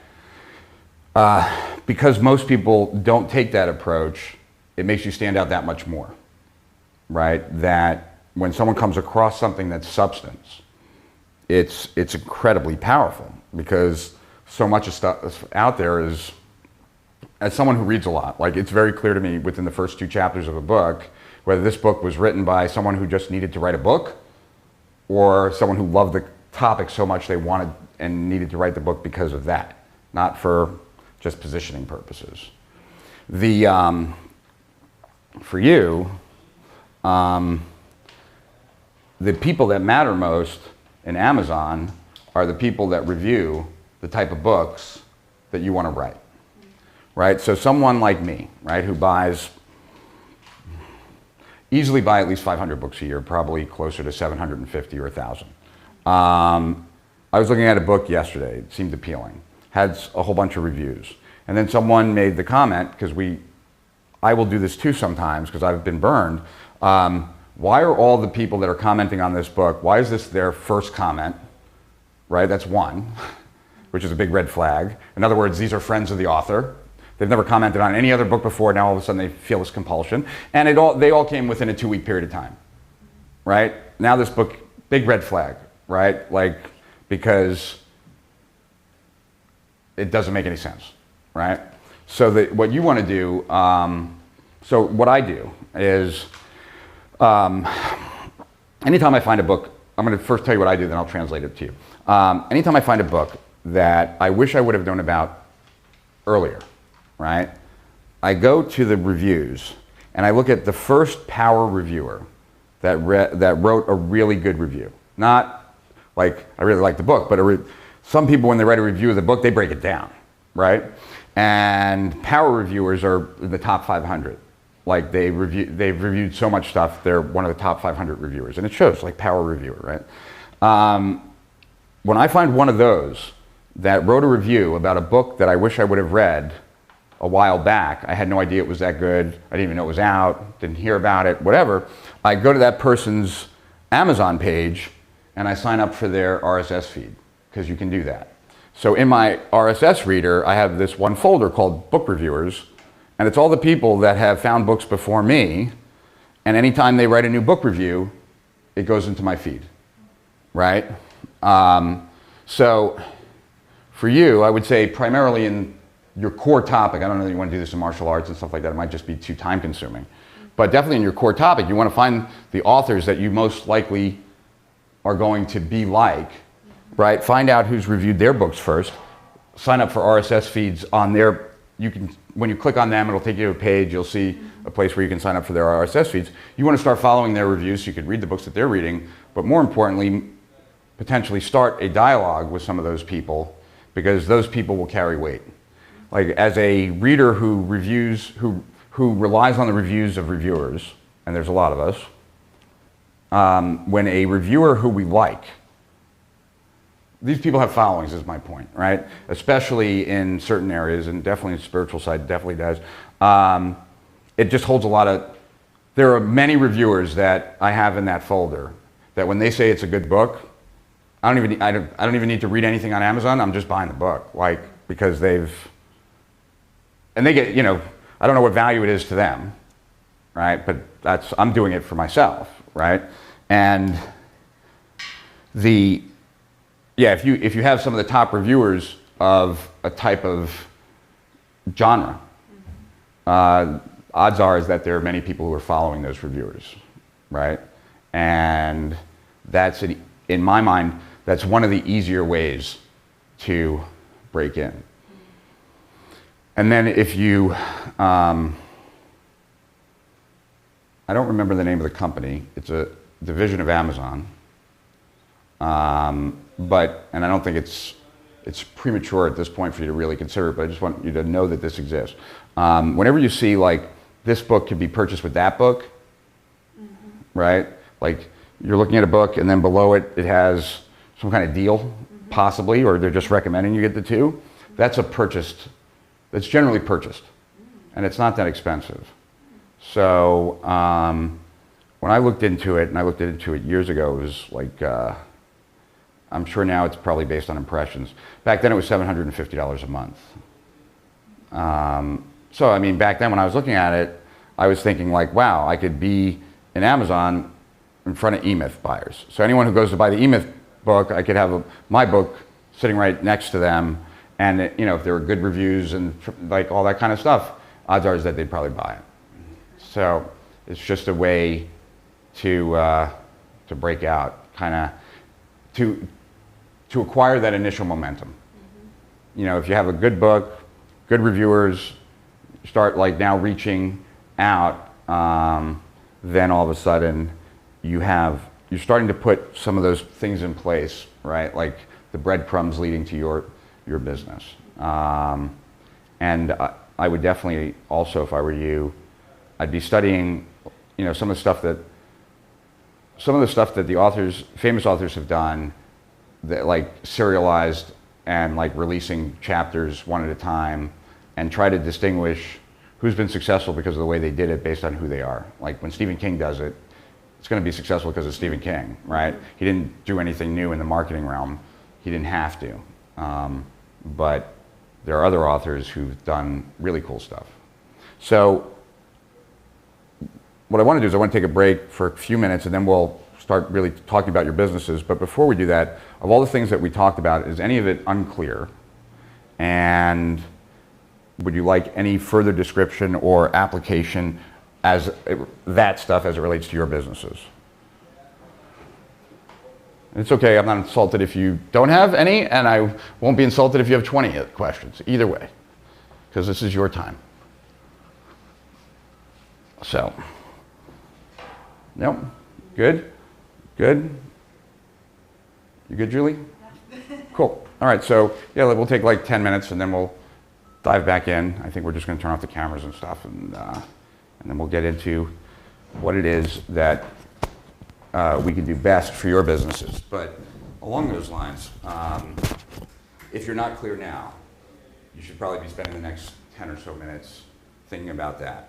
because most people don't take that approach, it makes you stand out that much more, right? That when someone comes across something that's substance, it's incredibly powerful, because so much of stuff out there is, as someone who reads a lot, like it's very clear to me within the first 2 chapters of a book, whether this book was written by someone who just needed to write a book or someone who loved the topic so much they wanted and needed to write the book because of that, not for just positioning purposes. For you, the people that matter most in Amazon are the people that review the type of books that you want to write, right? So someone like me, right, who easily buy at least 500 books a year, probably closer to 750 or 1,000. I was looking at a book yesterday, it seemed appealing, had a whole bunch of reviews. And then someone made the comment, because I will do this too sometimes, because I've been burned. Why are all the people that are commenting on this book, why is this their first comment, right? That's one, which is a big red flag. In other words, these are friends of the author. They've never commented on any other book before. Now all of a sudden they feel this compulsion. And they all came within a 2-week period of time, right? Now this book, big red flag, right? Like, because it doesn't make any sense, right? So what you want to do, so what I do is, anytime I find a book, I'm going to first tell you what I do, then I'll translate it to you. Anytime I find a book that I wish I would have known about earlier, right? I go to the reviews and I look at the first power reviewer that wrote a really good review. Not like, I really like the book, but some people when they write a review of the book, they break it down, right? And power reviewers are in the top 500. Like they've reviewed so much stuff, they're one of the top 500 reviewers. And it shows, like power reviewer, right? When I find one of those that wrote a review about a book that I wish I would have read a while back, I had no idea it was that good, I didn't even know it was out, didn't hear about it, whatever, I go to that person's Amazon page and I sign up for their RSS feed, because you can do that. So in my RSS reader, I have this one folder called Book Reviewers, and it's all the people that have found books before me, and anytime they write a new book review, it goes into my feed, right? So for you, I would say primarily in your core topic, I don't know that you want to do this in martial arts and stuff like that, it might just be too time consuming. But definitely in your core topic, you want to find the authors that you most likely are going to be like, right? Find out who's reviewed their books first, sign up for RSS feeds on their, when you click on them, it'll take you to a page, you'll see a place where you can sign up for their RSS feeds. You want to start following their reviews so you can read the books that they're reading, but more importantly, potentially start a dialogue with some of those people, because those people will carry weight. Like as a reader who relies on the reviews of reviewers, and there's a lot of us, when a reviewer who we like, these people have followings is my point, right? Especially in certain areas, and definitely the spiritual side definitely does. It just holds a lot of there are many reviewers that I have in that folder that when they say it's a good book, I don't even need to read anything on Amazon. I'm just buying the book, like, because they get, I don't know what value it is to them, right? But I'm doing it for myself, right? And if you have some of the top reviewers of a type of genre, odds are is that there are many people who are following those reviewers, right? And that's, in my mind, that's one of the easier ways to break in. And then if you, I don't remember the name of the company, it's a division of Amazon, and I don't think it's premature at this point for you to really consider it, but I just want you to know that this exists. Whenever you see like, this book could be purchased with that book, right? Like you're looking at a book and then below it, it has some kind of deal, possibly, or they're just recommending you get the two. That's generally purchased, and it's not that expensive. So when I looked into it, and I looked into it years ago, it was like, I'm sure now it's probably based on impressions. Back then it was $750 a month. So I mean, back then when I was looking at it, I was thinking like, wow, I could be in Amazon in front of eMyth buyers. So anyone who goes to buy the eMyth book, I could have my book sitting right next to them, and if there were good reviews and like all that kind of stuff, odds are is that they'd probably buy it. So it's just a way to break out, kind of to acquire that initial momentum. If you have a good book, good reviewers, start like now reaching out, then all of a sudden you're starting to put some of those things in place, right? Like the breadcrumbs leading to your business. And I would definitely also, if I were you, I'd be studying, some of the stuff that the famous authors have done, that like serialized and like releasing chapters one at a time, and try to distinguish who's been successful because of the way they did it based on who they are. Like when Stephen King does it, it's going to be successful because of Stephen King, right? He didn't do anything new in the marketing realm. He didn't have to. But there are other authors who've done really cool stuff. So what I want to do is I want to take a break for a few minutes, and then we'll start really talking about your businesses. But before we do that, of all the things that we talked about, is any of it unclear? And would you like any further description or application that stuff as it relates to your businesses? And it's okay, I'm not insulted if you don't have any, and I won't be insulted if you have 20 questions, either way, because this is your time. So, no? Good? Good? You good, Julie? Cool. All right, so yeah, we'll take like 10 minutes and then we'll dive back in. I think we're just going to turn off the cameras and stuff, and then we'll get into what it is that we can do best for your businesses. But along those lines, if you're not clear now, you should probably be spending the next 10 or so minutes thinking about that.